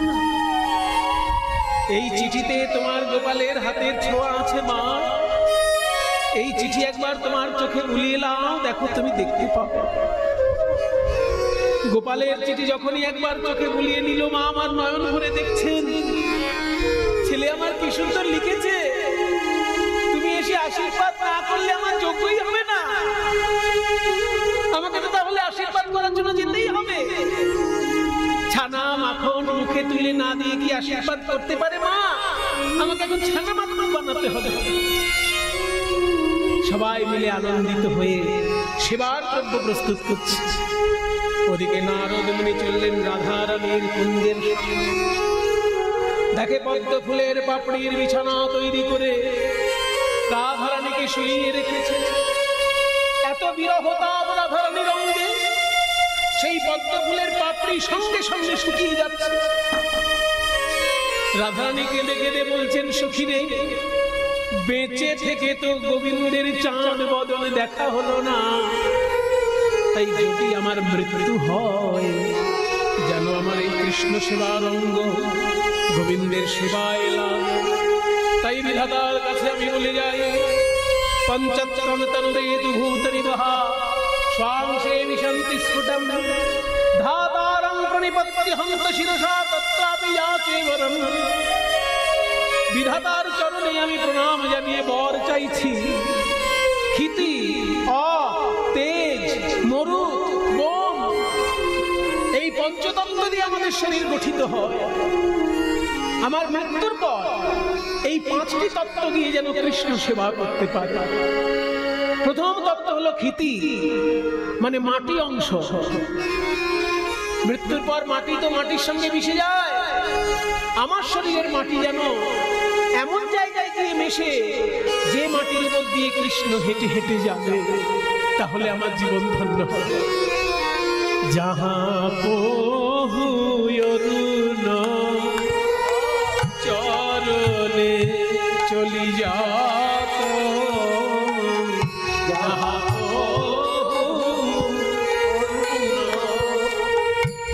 এই চিঠিতে তোমার গোপালের হাতের ছোঁয়া আছে মা। এই চিঠি একবার তোমার চোখে বুলিয়ে নাও, দেখো তুমি দেখতে পাবে। গোপালের চিঠি যখনই একবার চোখে বুলিয়ে নিল মা, আমার নয়ন ভরে দেখছেন ছেলে আমার কি সুন্দর লিখেছে। তুমি এসে আশীর্বাদ না করলে আমার যোগ্যই হবে না। আমাকে তো তাহলে আশীর্বাদ করার জন্য যেতেই হবে। ছানা মাখন মুখে তুলে না দিয়ে কি আশীর্বাদ করতে পারে মা? আমাকে এখন ছানা মাখন বানাতে হবে। সবাই মিলে আনন্দিত হয়ে সেবার দ্রব্য প্রস্তুত করছে। ওদিকে নারদ মুনি চললেন রাধা রানীর কুঞ্জের। দেখে পদ্ম ফুলের পাপড়ির বিছানা তৈরি করে রাধা রানীকে শুইয়ে রেখেছে। এত বিরহ তাপ রাধা রানীর অঙ্গে, পদ্ম ফুলের পাপড়ি সঙ্গে সঙ্গে শুকিয়ে যাচ্ছে। রাধারানী কেঁদে কেঁদে বলছেন, সখী রে, বেঁচে থেকে তো গোবিন্দের চাঁদ বদন দেখা হলো না, তাই যদি আমার মৃত্যু হয় যেন আমার এই কৃষ্ণ সেবার অঙ্গ গোবিন্দের সেবায় লাগে। তাই বিধাতার কাছে আমি বলে যাই, পঞ্চত্রম তনুরেতু ভূতরিবহ স্বাংশে বিশন্তি স্ফুটম ধাতারং প্রণিপত্যহন্ত শিরসা তত্রাপি যাচে বরম। বিধাতার চরণে আমি প্রণাম জানিয়ে বর চাইছি। ক্ষিতি, তেজ, মরুত, বোম, এই পঞ্চতত্ত্ব দিয়ে আমাদের শরীর গঠিত হয়। আমার মৃত্যুর পর এই পাঁচটি তত্ত্ব দিয়ে যেন কৃষ্ণ সেবা করতে পারে। প্রথম তত্ত্ব হলো ক্ষিতি, মানে মাটি অংশ। মৃত্যুর পর মাটি তো মাটির সঙ্গে মিশে যায়। আমার শরীরের মাটি যেন এমন জায়গায় গিয়ে মেশে যে মাটির উপর দিয়ে কৃষ্ণ হেঁটে হেঁটে যাবে, তাহলে আমার জীবন ধন্য হবে। যাহা প্রভু অরুণ চরণে চলি যাত, যাহা প্রভু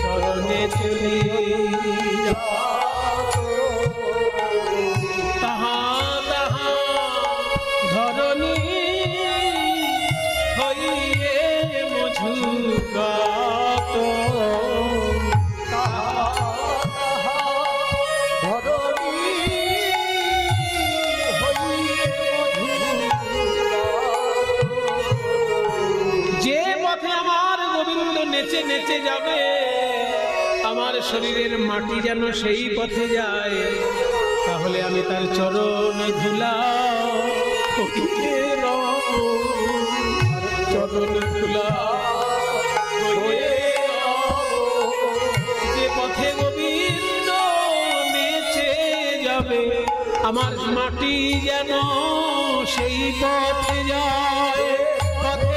চরণে চলি যাত, তাহা তাহা ধরণী হইয়ে মধুগাত, যে পথে আমার গোবিন্দ নেচে নেচে যাবে, আমার শরীরের মাটি যেন সেই পথে যায়, তাহলে আমি তার চরণ ধুলা চরণ ধুলা যে পথে গোবিন্দ নেচে যাবে, আমার মাটি যেন সেই পথে যায়। পথে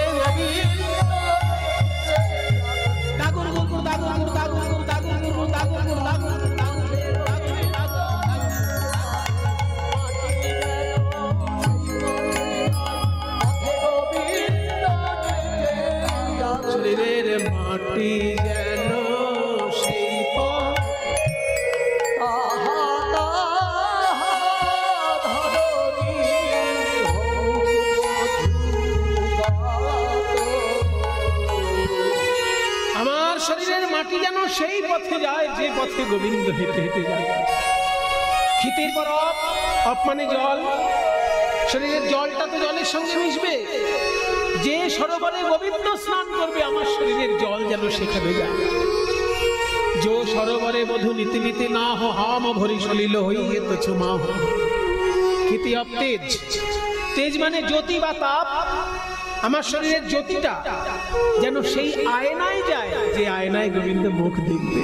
শরীরের মাটি যেন সেই পথ, আমার শরীরের মাটি যেন সেই পথে যায় যে পথে গোবিন্দ হেঁটে হেঁটে যায়। ক্ষিতির পর অপ মানে জল, শরীরের জলটা তো জলের সঙ্গে মিশবে। যে সরোবরে গোবিন্দ স্নান করবে, আমার শরীরের জল যেন সেখানে যায়। जो सरोवरे बधु नीति नीति ना हो हाम भरी सलिल हइए तो छुमा हो। ক্ষিতি অফ তেজ, তেজ মানে জ্যোতি বা তাপ। আমার শরীরের জ্যোতিটা যেন সেই আয়নায় যায় যে আয়নায় গোবিন্দ মুখ দেখবে।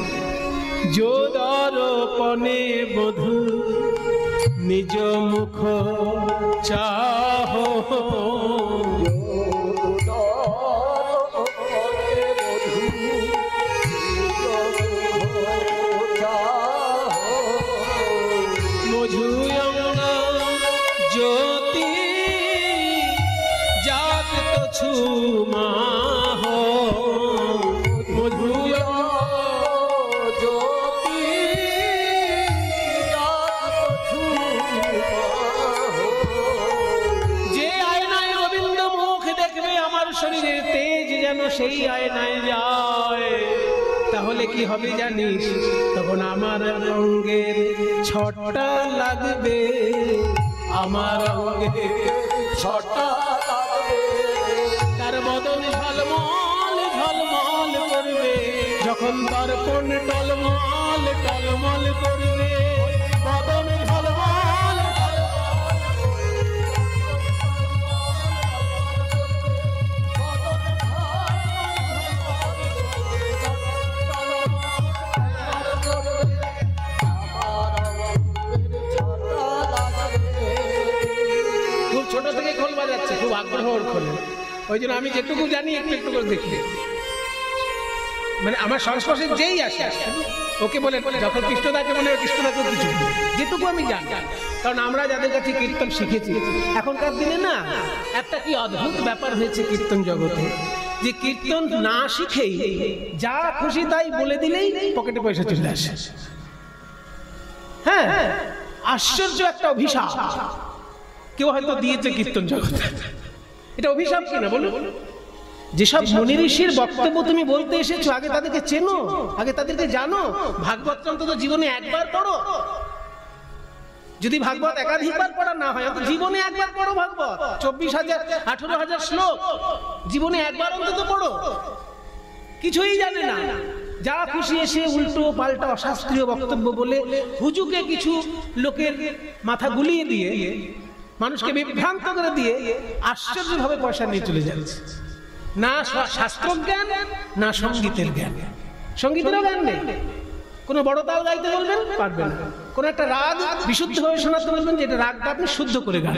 जो দর্পণে বধু নিজ মুখ চাহো, ज्योति जात तो छुमा हो, मधुया ज्योति जात तो छुमा हो। जे आयनाय गोविंद मुख देखबे আমার শরীরের তেজ যেন সেই আয়নায় যায়, তাহলে কি হবে জানিস? তখন আমার অঙ্গের ছটা লাগবে, আমার অঙ্গে ছটা লাগবে, তার বদন ঝলমল ঝলমল করবে। যখন দর্পণ টলমল টলমল করবে, বদন ঝলমল ছোট থেকে খোল বাজাচ্ছে, খুব আগ্রহ ওর খোলে। ওই জন্য আমি যেটুকু জানি একটু একটু করে দেখি। মানে আমার সংস্পর্শে যেই আসে ওকে বলে যখন কৃষ্ণদাকে মনে হয় কৃষ্ণদাকে কিছু যেটুকু আমি জানি, কারণ আমরা যাদের কাছে কীর্তন শিখেছি, এখনকার দিনে না একটা কি অদ্ভুত ব্যাপার হয়েছে কীর্তন জগতে, যে কীর্তন না শিখেই যা খুশি তাই বলে দিলেই পকেটে পয়সা চলে আসে। হ্যাঁ, আশ্চর্য একটা অভিশাপ কেউ হয়তো দিয়েছে কীর্তন জগতে। এটা অভিশাপ কিনা বলুন? যেসব মুনি ঋষির বক্তব্য তুমি বলতে এসেছো, আগে তাদেরকে চেনো, আগে তাদেরকে জানো। ভাগবত অন্তত জীবনে একবার পড়ো, যদি ভাগবত একাধিকবার পড়া না হয় অন্তত জীবনে একবার পড়ো ভাগবত। 24,000 18,000 শ্লোক জীবনে একবার অন্তত পড়ো। কিছুই জানে না, যা খুশি এসে উল্টো পাল্টা অশাস্ত্রীয় বক্তব্য বলে হুজুকে কিছু লোকের মাথা গুলিয়ে দিয়ে, মানুষকে বিভ্রান্ত করে দিয়ে আশ্চর্যভাবে পয়সা নিয়ে চলে যাচ্ছে। না শাস্ত্র জ্ঞান, না সঙ্গীতের জ্ঞান। সঙ্গীতেরও জ্ঞান নেই। কোনো বড় তাল গাইতে বলবেন, পারবেন না। কোনো একটা রাগ বিশুদ্ধভাবে শোনাতে বলবেন যে এটা রাগটা আপনি শুদ্ধ করে গান,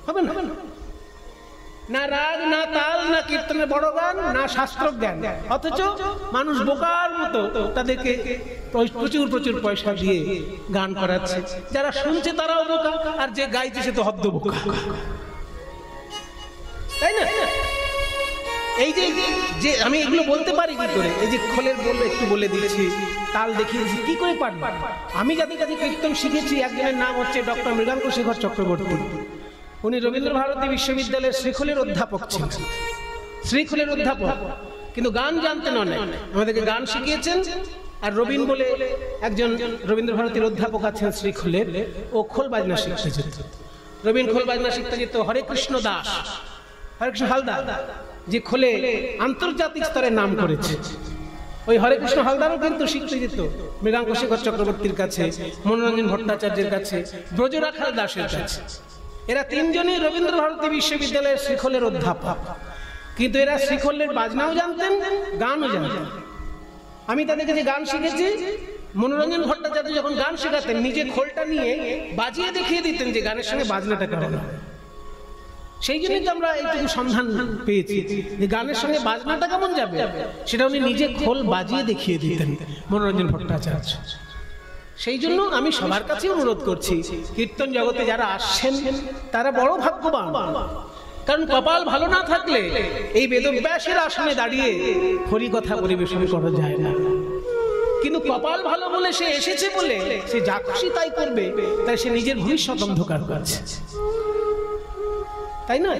হবে না। না রাগ, না তাল, না কীর্তনের বড় গান, না শাস্ত্র জ্ঞান। অথচ মানুষ বোকার মতো তাদেরকে প্রচুর প্রচুর পয়সা দিয়ে গান করাচ্ছে। যারা শুনছে তারাও বোকা, আর যে গাইছে সে তো হদ্দ বোকা, তাই না? এই যে আমি এগুলো বলতে পারি কি করে? এই যে খোলের বললো একটু বলে দিয়েছি, তাল দেখিয়েছি, কি করে পারবো? আমি যাদের কাছে কীর্তন শিখেছি, একজনের নাম হচ্ছে ডক্টর মৃগাঙ্ক শেখর চক্রবর্তী। উনি রবীন্দ্র ভারতী বিশ্ববিদ্যালয়ের শ্রীখোলের অধ্যাপক ছিলেন, শ্রীখোলের অধ্যাপক, কিন্তু গান জানতেন অনেক, আমাদেরকে গান শিখিয়েছেন। আর রবীন বলে একজন রবীন্দ্র ভারতীর অধ্যাপক আছেন শ্রীখোলের, ও খোল বাজনা শিখতে যেত। রবীন খোল বাজনা শিখতে যেত। হরে কৃষ্ণ দাস, হরে কৃষ্ণ হালদার, যে খোলে আন্তর্জাতিক স্তরে নাম করেছে, ওই হরে কৃষ্ণ হালদারও কিন্তু শিখতে যেত মৃগাঙ্ক শেখর চক্রবর্তীর কাছে, মনোরঞ্জন ভট্টাচার্যের কাছে, ব্রজরাখাল দাসের কাছে। এরা তিনজনই রবীন্দ্র ভারতী বিশ্ববিদ্যালয়ের শ্রীখোলের অধ্যাপক, কিন্তু এরা শ্রীখোলের বাজনাও জানতেন, গানও জানতেন। আমি তাদেরকে যে গান শিখেছি, মনোরঞ্জন ভট্টাচার্য যখন গান শেখাতেন নিজে খোলটা নিয়ে বাজিয়ে দেখিয়ে দিতেন যে গানের সঙ্গে বাজনাটা কেমন। সেই জন্যই তো আমরা এইটুকু সন্ধান পেয়েছি যে গানের সঙ্গে বাজনাটা কেমন যাবে, সেটা উনি নিজে খোল বাজিয়ে দেখিয়ে দিতেন মনোরঞ্জন ভট্টাচার্য। সেই জন্য আমি সবার কাছে অনুরোধ করছি, কীর্তন জগতে যারা আসছেন তারা বড় ভাগ্যবান। কারণ কপাল ভালো না থাকলে এই বেদব্যাসের আসনে দাঁড়িয়ে হরি কথা পরিবেশন করা যায় না। কিন্তু কপাল ভালো বলে সে এসেছে বলে সে যা খুশি তাই করবে, তাই সে নিজের ভবিষ্যৎ অন্ধকার করছে, তাই না?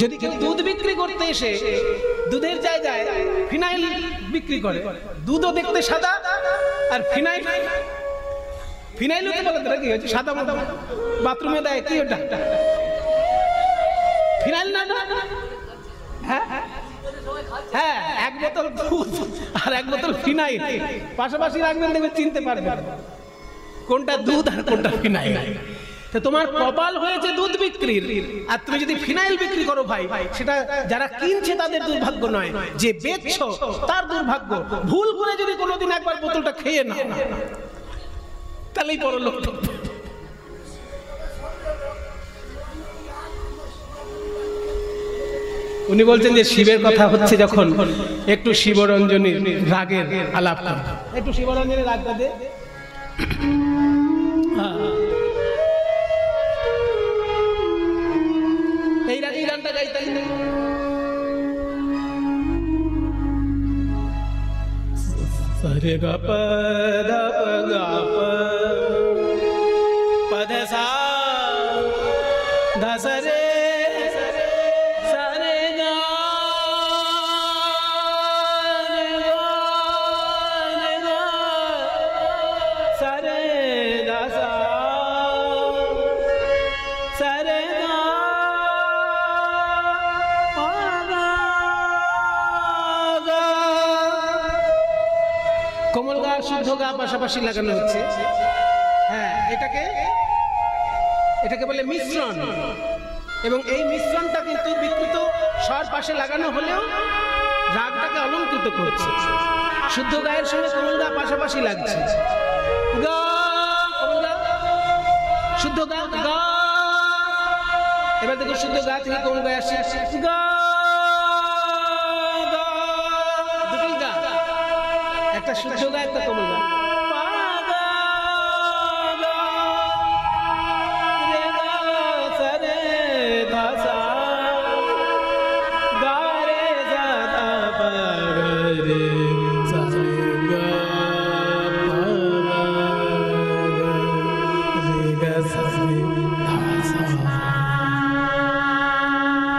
যদি কেউ দুধ বিক্রি করতে এসে দুধের জায়গায় ফিনাইল বিক্রি করে, দুধও দেখতে সাদা আর ফিনাইল হতে বলে কি হয়েছে সাদা মতো, বাথরুমে দেয় কি ওটা ফিনাইল না? হ্যাঁ হ্যাঁ, এক বোতল দুধ আর এক বোতল ফিনাইল পাশাপাশি রাখবেন, দেখবে চিনতে পারবেন কোনটা দুধ আর কোনটা ফিনাইল। তো তোমার কপাল হয়েছে দুধ বিক্রির, আর তুমি যদি ফিনাইল বিক্রি করো ভাই, সেটা যারা কিনছে তাদের দুর্ভাগ্য নয়, যে বেচছো তার দুর্ভাগ্য। ভুল করে যদি কোনোদিন একবার বোতলটা খেয়ে না, তাহলেই পরলোক। উনি বলছেন যে শিবের কথা হচ্ছে যখন, একটু শিবরঞ্জনী রাগের আলাপ, একটু শিবরঞ্জনী রাগটা দে। এই গানটা গাইতে সরে গ প দ প গ প প দ সা দ স রে সা রে গ রে গ সা রে দ সা সা রে গ। কোমল গা শুদ্ধ গা পাশাপাশি লাগানো হচ্ছে। হ্যাঁ, এটাকে বলে মিশ্রণ, এবং এই মিশ্রণটা কিন্তু বিকৃত স্বর পাশে লাগানো হলেও রাগটাকে অলঙ্কৃত করছে। শুদ্ধ গায়ের সঙ্গে কোমল গা পাশাপাশি লাগছে, গা কোমল গা শুদ্ধ গা গা। এবার দেখো শুদ্ধ গা থেকে কোমল গায়ে আসছে গা গা, দুটি গা একটা শুদ্ধ গায়, একটা কোমল গায়।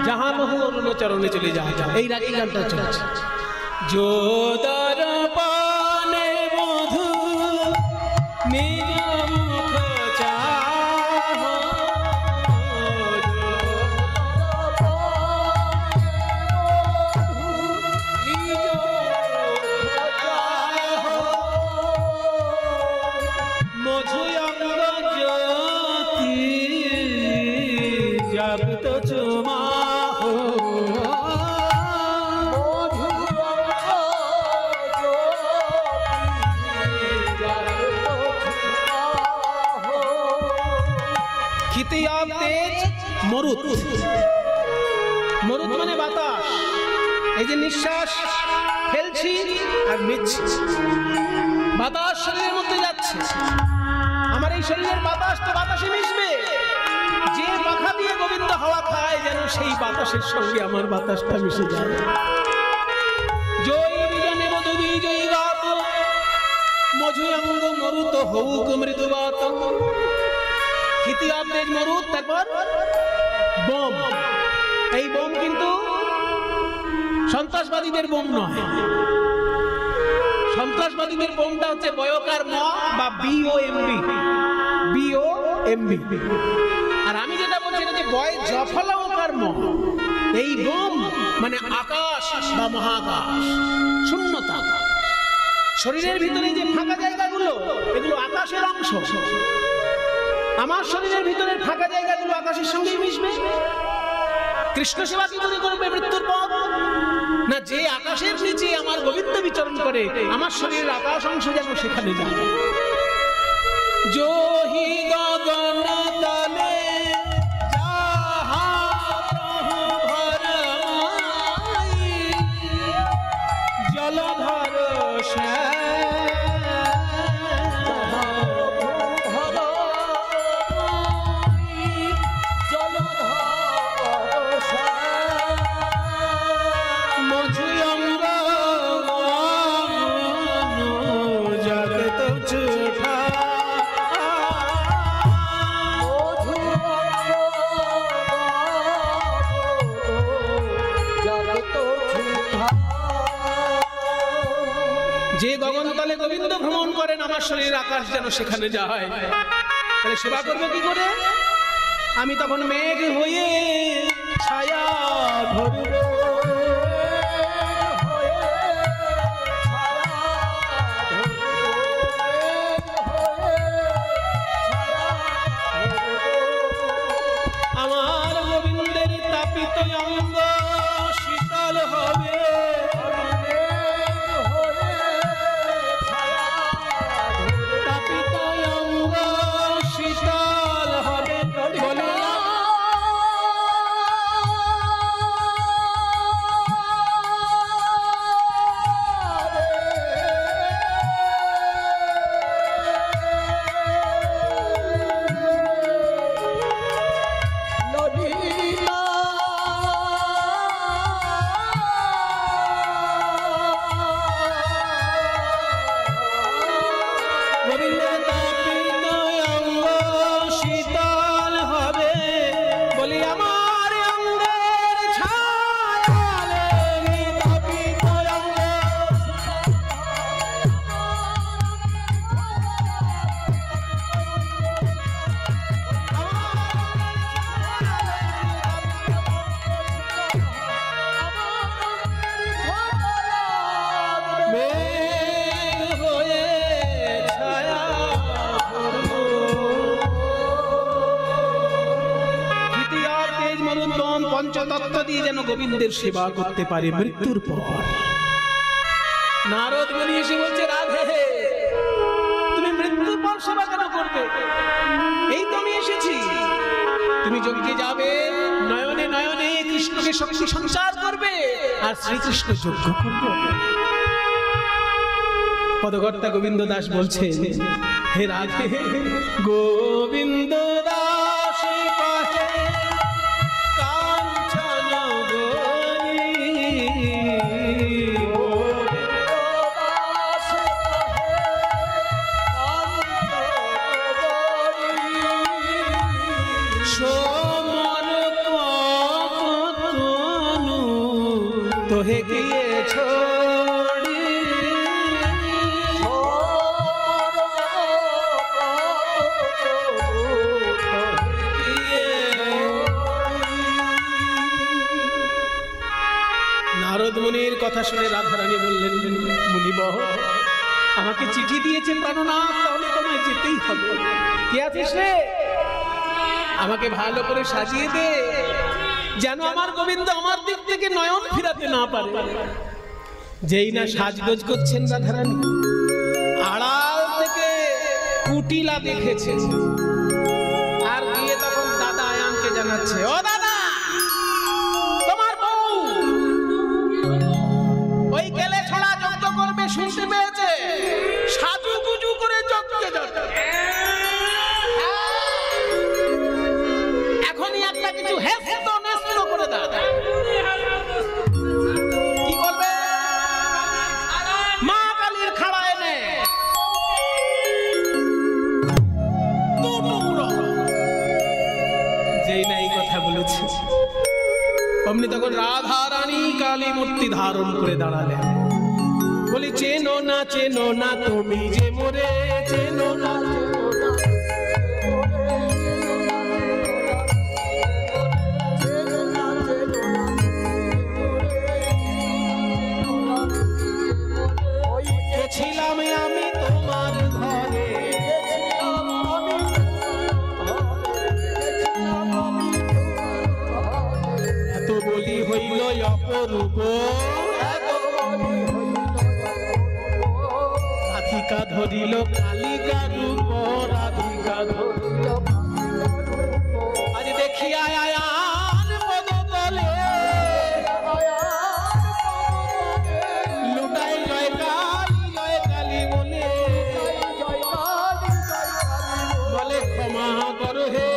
जहाँ बहु अरुण चरणे चले जा এই রাগেই গানটা চলছে। যোদর পানে মধু নিজ মুখ চাহ, মধু অঙ্গ জ্যোতি জাগত চুমা মরুত। মরুত মানে বাতাস। এই যে নিঃশ্বাস ফেলছি আর নিচ্ছি, বাতাস শরীরের মধ্যে যাচ্ছে। আমার এই শরীরের বাতাস তো বাতাসে মিশবে। যে পাখা দিয়ে গোবিন্দ হাওয়া খায়, যেন সেই বাতাসের সঙ্গে আমার বাতাসটা মিশে যায়। জয় বিজনে মধু বিজয়ী গাত, মধু অঙ্গ মরুত হউক মৃদুবাত। খিতি অবদেজ মরুত, তারপর বোম। এই বোম কিন্তু সন্ত্রাসবাদীদের বোম নয়। সন্ত্রাসবাদীদের বোমটা হচ্ছে বয়কার ম বা বিওএমবি, বিওএমবি। আর আমি যেটা বলছি এটা যে বয় জফলাওকার ম। এই বোম মানে আকাশ বা মহাকাশ, শূন্যতা। শরীরের ভিতরে যে ফাঁকা জায়গাগুলো, এগুলো আকাশের অংশ। আমার শরীরের ভিতরের ফাঁকা জায়গাগুলো আকাশের সঙ্গেই মিশবে। কৃষ্ণ সেবা কি করে করবে মৃত্যুর পর? না, যে আকাশের নিচে আমার গোবিন্দ বিচরণ করে, আমার শরীরের আকাশ অংশ যেন সেখানে যায়। জোহি গগন তলে যাহা প্রভু ভরমাই, জলধর যে গগনতলে গোবিন্দ ভ্রমণ করেন, আমার শরীরের আকাশ যেন সেখানে যায়। তাহলে সেবা করবে কি করে? আমি তখন মেঘ হয়ে ছায়া ধরব, আমার গোবিন্দের তাপিত অঙ্গ শীতল হবে। পঞ্চতত্ত্ব দিয়ে যেন গোবিন্দের সেবা করতে পারে মৃত্যুর পর। নারদ মুনি এসে বলছে, রাধে তুমি মৃত্যুর পর সেবা কেন করবে? এই তো আমি এসেছি। তুমি যজ্ঞে যাবে, নয়নে নয়নে কৃষ্ণকে শক্তি সঞ্চার করবে, আর শ্রীকৃষ্ণ যজ্ঞ করবে। পদকর্তা গোবিন্দ দাস বলছে, হে রাধে গোবিন্দ দাস কহে কাঞ্চন তোহে গিয়ে ছোড়ি নারদ মুনির কথা শুনে রাধারানী বললেন, মুনিবর আমাকে চিঠি দিয়েছে প্রাণনাথ, তাহলে তোমায় যেতেই হবে। কে আছিস রে? আমাকে ভালো করে সাজিয়ে দে, যেন আমার গোবিন্দ আমার দিক থেকে নয়ন ফিরাতে না পারে। যেই না সাজগোজ করছেন রাধারানী, আড়াল থেকে কুটিলা দেখেছে, আর গিয়ে তখন দাদা আয়ানকে জানাচ্ছে, ও দাদা তোমার বউ ওই গেলে ছড়া যজ্ঞ করবে শুনতে পেয়েছে, সাজু গুজু করে যজ্ঞে যাচ্ছে। এখনই একটা কিছু হেস্ত নেস্ত করে দাও। কি করবে? মা কালীর খাড়া এনে যেই না এই কথা বলেছে, অমনি তখন রাধা রানী কালী মূর্তি ধারণ করে দাঁড়ালেন। বলি চেনো না তুমি যে মোরে, চেনো না ছিলাম আমি তোমার ঘরে, এত বলি হইল অপরূপ, রাধিকা ধরিল কালিকা রূপ, রাধিকা ধরিল আজ দেখিয়া আয়ান পদতলে, লুটাই জয় কালী বলে, বলে ক্ষমা করো হে,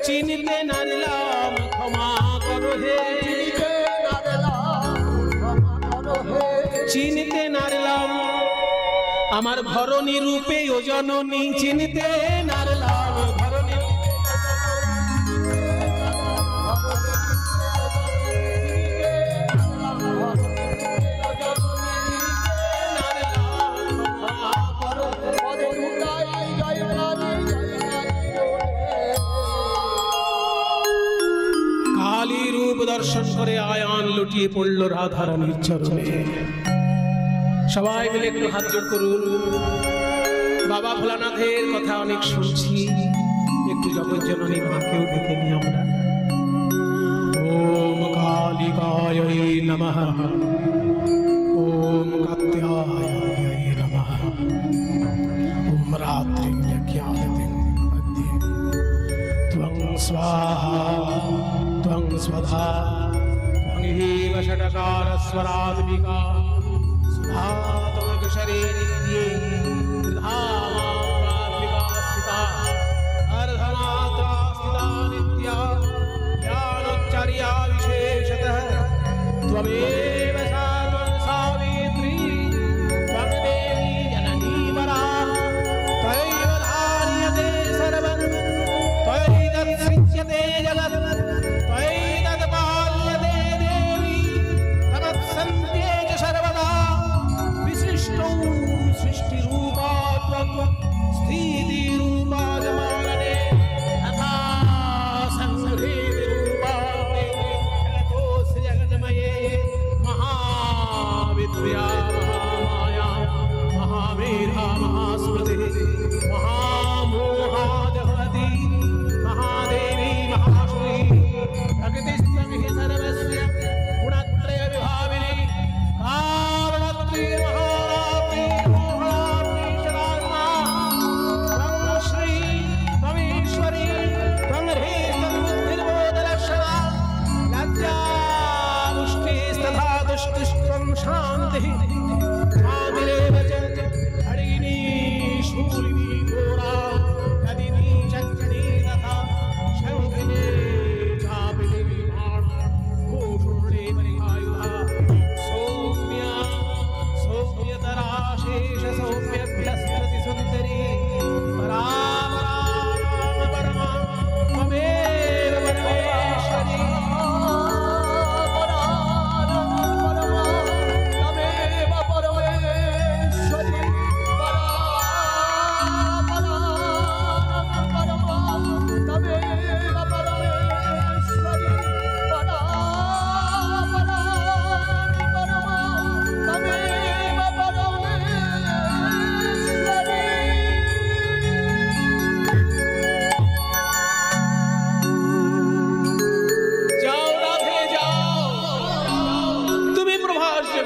চিনিতে নারলাম ক্ষমা করো হে, চিনিতে নারলাম আমার ধরণী রূপে ও জননী, চিনিতে নারলাম ধরণী কালী রূপ দর্শন করে আয়ান লুটিয়ে পড়ল রাধারানীর চরণে। সবাই মিলে একটু হাত জোড় করুন। বাবা ভোলানাথের কথা অনেক শুনছি, একটু জগজ্জননী মাকেও ডেকে নিই আমরা। ওম কালিকায় নমঃ, ওম কাত্যায় নমঃ, ওম রাত্রিজ্ঞানতে মধ্যে ত্বং স্বাহা ত্বং স্বধা ত্বং হেম ষটকার স্বরাত্মিকা सुधातमक शरीर नित्ये त्रिधामात्मिका स्थिता अर्धमात्रा स्थिता नित्या ज्ञानोच्चर्या विशेषतः त्वमेव सर्वं सावित्री त्वं देवी जननी वरा त्वयैव धार्यते सर्वं त्वयैतत्सृज्यते जगत् त्वयैतत्पाल्यते देवी तमत्सन्ते च सर्वदा सृष्टि रूपा स्थिति रूपा जमानने अथा संग्रहित रूपा जगतोस्य जगन्मये महाविद्या महामाया महामेधा महास्मृति महामोहा जगति महादेवी महाश्री प्रकृतिस्तहि सर्वस्य गुणत्रय विभाविनी कारणत्री शांति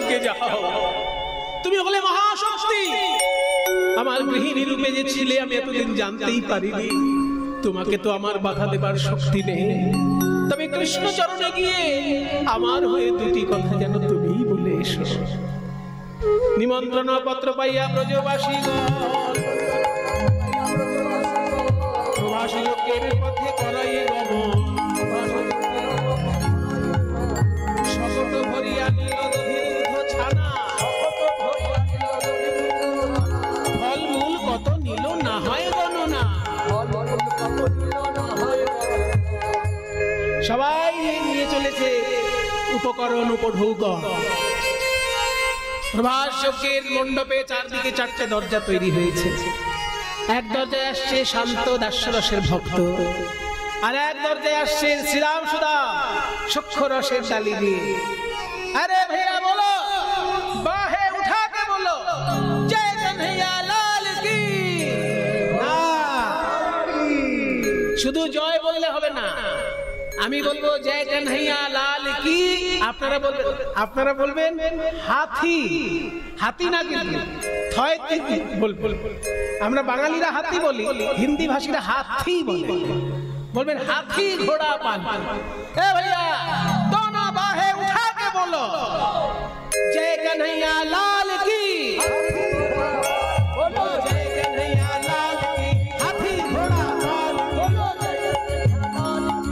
স্বর্গে যাও। তুমি হলে মহাশক্তি। আমার গৃহিণী রূপে যে ছিলে আমি এতদিন জানতেই পারিনি। তোমাকে তো আমার বাধা দেবার শক্তি নেই। তবে কৃষ্ণ চরণে গিয়ে আমার হয়ে দুটি কথা যেন তুমিই বলে এসো। নিমন্ত্রণ পত্র পাইয়া ব্রজবাসীগণ প্রবাসী লোকের পথে করাই গমন। শকট ভরিয়া নিল দধিরুদ্ধ ছানা। ফলমূল কত নিল না হয় গণনা। সবাই নিয়ে চলেছে উপকরণ উপঢৌকন। প্রভাস যজ্ঞের মণ্ডপে চারদিকে চারটে দরজা তৈরি হয়েছে। এক দরজায় আসছে শান্ত দাস্যরসের ভক্ত, আর এক দরজায় আসছে শ্রীরাম সুদাম সূক্ষ্ম রসের ডালি দিয়ে। আরে ভাইয়া বলো, বাহে উঠাকে বলো, জয় কन्हैया লাল কি। শুধু জয় বললে হবে না, আমি বলবো জয় কन्हैया লাল কি। আপনারা বলবেন হাতি। হাতি না কিন্তু আমরা বাঙালিরা হাতি বলি, হিন্দি ভাষীরা হাতি বলে। বলবেন হাতি ঘোড়া পান। এ ভাইয়া दोनों बाहें उठा के बोलो जय कन्हैया लाल की। बोलो जय कन्हैया लाल की। हाथी घोड़ा पाल। बोलो जय कन्हैया लाल की।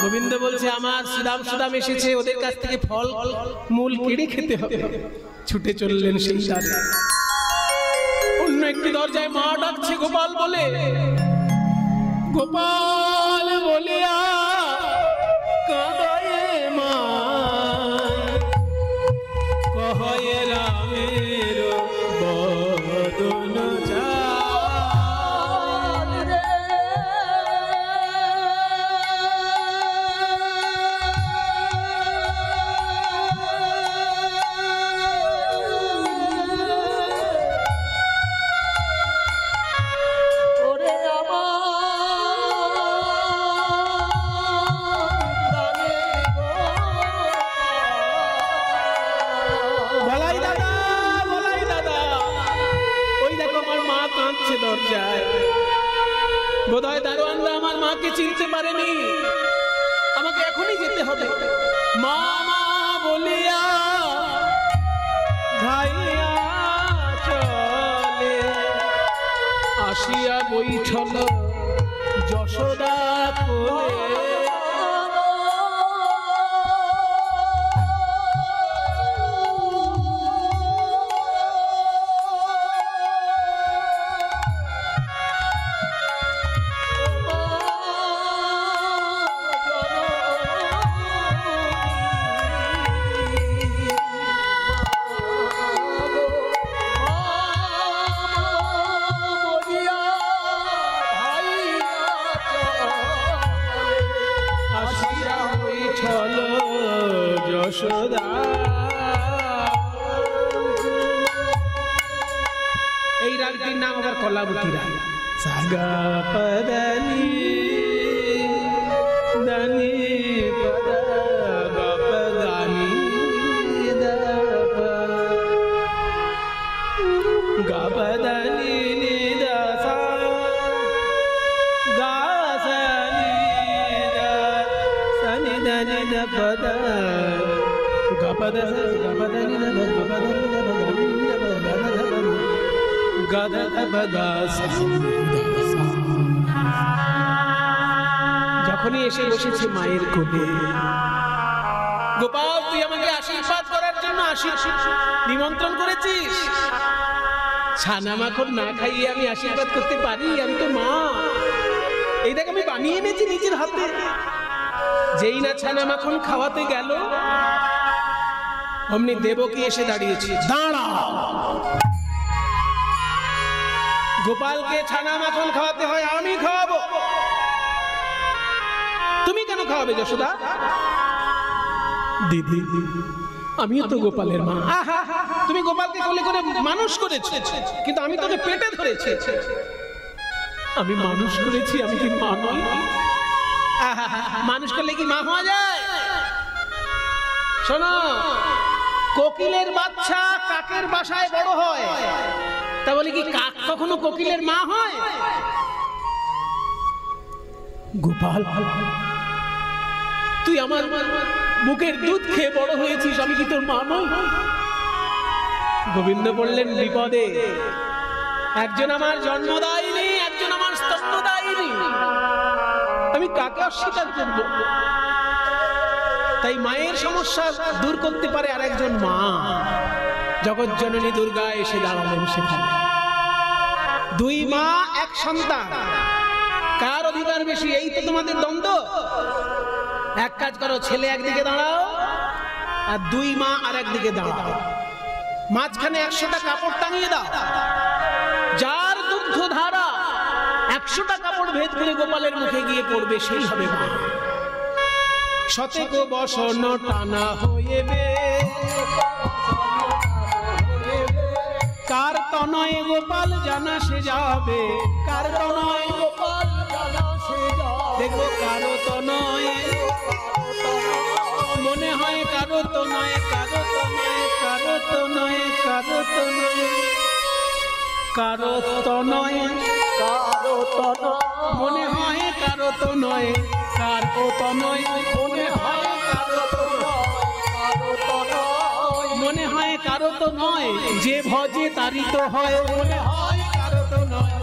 গোবিন্দ বলছে আমার শ্রীরাম সুদাম এসেছে, ওদের কাছ থেকে ফল মূল কেড়ে খেতে হবে। ছুটে চললেন সেই সাথে। অন্য একটি দরজায় মা ডাকছে গোপাল বলে। গোপাল বলিয়া কাঁদে মা, কহে রামের বদন যা। বোধহয় দারোয়ানরা আমার মাকে চিনতে পারেনি, আমাকে এখনই যেতে হবে। মা মা বলিয়া ধাইয়া চলে, আসিয়া বৈঠল যশোদা কোলে। এই রাগটির নাম আবার কলাবতী রাগ। সাগা পদানি দানি পদা গপদানি দপ গপদানি নিদসা গাসানি দসনি দানি দপদা গপদ গপদানি দপ গপদানি দপ যখনই এসে বসেছে মায়ের কোলে, গোপাল তুই আমাকে আশীর্বাদ করার জন্য নিমন্ত্রণ করেছিস। ছানা মাখন না খাইয়ে আমি আশীর্বাদ করতে পারি? আমি তো মা। এই দেখ আমি বানিয়ে এনেছি নিজের হাতে। যেই না ছানা মাখন খাওয়াতে গেল, অমনি দেবকী এসে দাঁড়িয়েছে। দাঁড়াও, গোপালকে ছানা মাখন খাওয়াতে হয়, আমি খাওয়াবো। তুমি কেন খাওয়াবে যশোদা? দিদি, আমিও তো গোপালের মা। তুমি গোপালকে কোলে করে মানুষ করেছো, কিন্তু আমি তোকে পেটে ধরেছি। আমি মানুষ করেছি, আমি কি মা নই? মানুষ করলে কি মা হওয়া যায়? শোনো, কোকিলের বাচ্চা কাকের বাসায় বড় হয়, তা বলে কি কাক কখনো কোকিলের মা হয়? গোপাল, তুই আমার বুকের দুধ খেয়ে বড় হয়েছিস, আমি কি তোর মা নই? গোবিন্দ বললেন, বিপদে একজন আমার জন্মদায়িনী, একজন আমার স্তন্যদায়িনী, আমি কাকে অস্বীকার করব? তাই মায়ের সমস্যা দূর করতে পারে আরেকজন মা। জগৎজননী দুর্গা এসে দাঁড়ালেন সেখানে। দুই মা এক সন্তান, কার অধিকার বেশি? এই তো তোমাদের দ্বন্দ্ব। এক কাজ করো, ছেলে একদিকে দাঁড়াও আর দুই মা আর একদিকে দাঁড়াও, মাঝখানে 100টা কাপড় টাঙিয়ে দাও। যার দুগ্ধ ধারা 100টা কাপড় ভেদ করে গোপালের মুখে গিয়ে পড়বে, সেই হবে মা। শতেক বসন টানা হইবে, কার তনয় গোপাল জানা সে যাবে, কার তনয় গোপাল জানা সে যাবে। দেখো কারো তনয় মনে হয়, কারো তনয়, কারো তনয়, কারো তনয়, কারো তনয়, কারো তনয়, কারো তনয় মনে হয়, কারো তনয়, কারো তনয় মনে হয়, কারো তনয়, কারো তনয় মনে হয়, কারো তো নয়, যে ভজে তারই তো হয়, মনে হয় কারো তো নয়।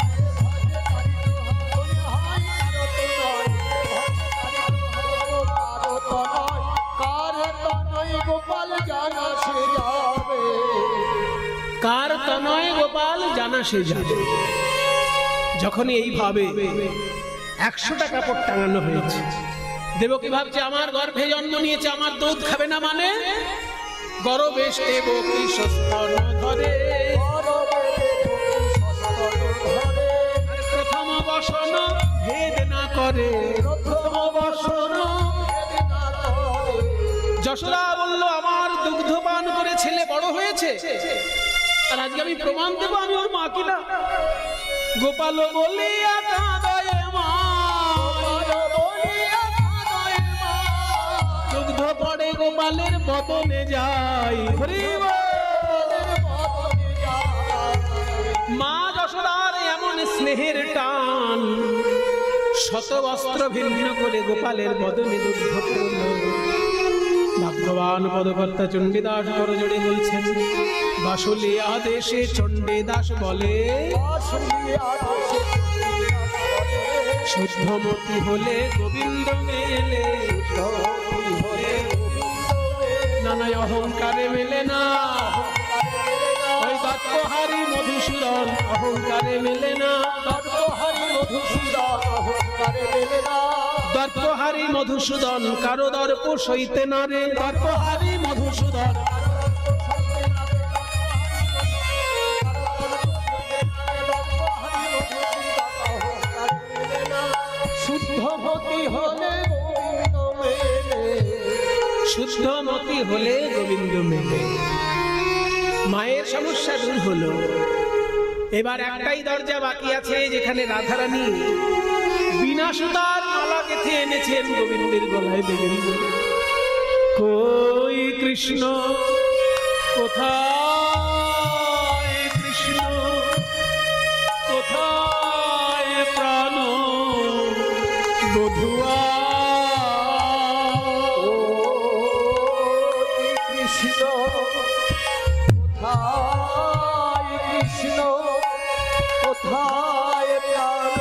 গোপাল জানা সে যাবে, কার তনয় গোপাল জানা সে যাবে। যখনই এইভাবে 100টা কাপড় টাঙানো হয়েছে, দেবকী ভাবছে আমার গর্ভে জন্ম নিয়েছে, আমার দুধ খাবে না মানে? গর্বে দেবকী স্তন ধরে, প্রথম বসন ভেদ না করে, প্রথম বসন যশোদা বলল আমার দুগ্ধ পান করে ছেলে বড় হয়েছে, আর আজকে আমি প্রমাণ দেবো আমি ওর মা কিনা। গোপাল বলিয়া কাঁদয় মা, দুগ্ধ পড়ে গোপালের বদনে যায়, মা যশোদার এমন স্নেহের টান, শত বস্ত্র ভিন্ন করে গোপালের বদনে দুগ্ধ পড়ল। ভগবান পদকর্তা চণ্ডীদাস বড় জোরে বলছেন, বাসুলিয়া দেশে চণ্ডীদাস বলে, শুদ্ধমতি হলে গোবিন্দ মেলে, নানায় অহংকারে মেলে না, ওই দত্তহারি মধুসূদন অহংকারে মেলে না, দত্তহারি মধুসূদন অহংকারে মেলে না, দর্পহারি মধুসূদন কারো দর্প সইতে না রে, দর্পহারি মধুসূদন শুদ্ধমতি হলে গোবিন্দ মেলে, শুদ্ধমতি হলে গোবিন্দ মেলে। মায়ের সমস্যা দূর হলো, এবার একটাই দরজা বাকি আছে, যেখানে রাধারানী বিনা সুতার মালা গেঁথে এনেছেন গোবিন্দের গলায় দেবেন। কই কৃষ্ণ কোথায়, কৃষ্ণ কোথায় প্রাণ বধুয়া, কৃষ্ণ কোথায়, কৃষ্ণ কোথায় প্রাণ।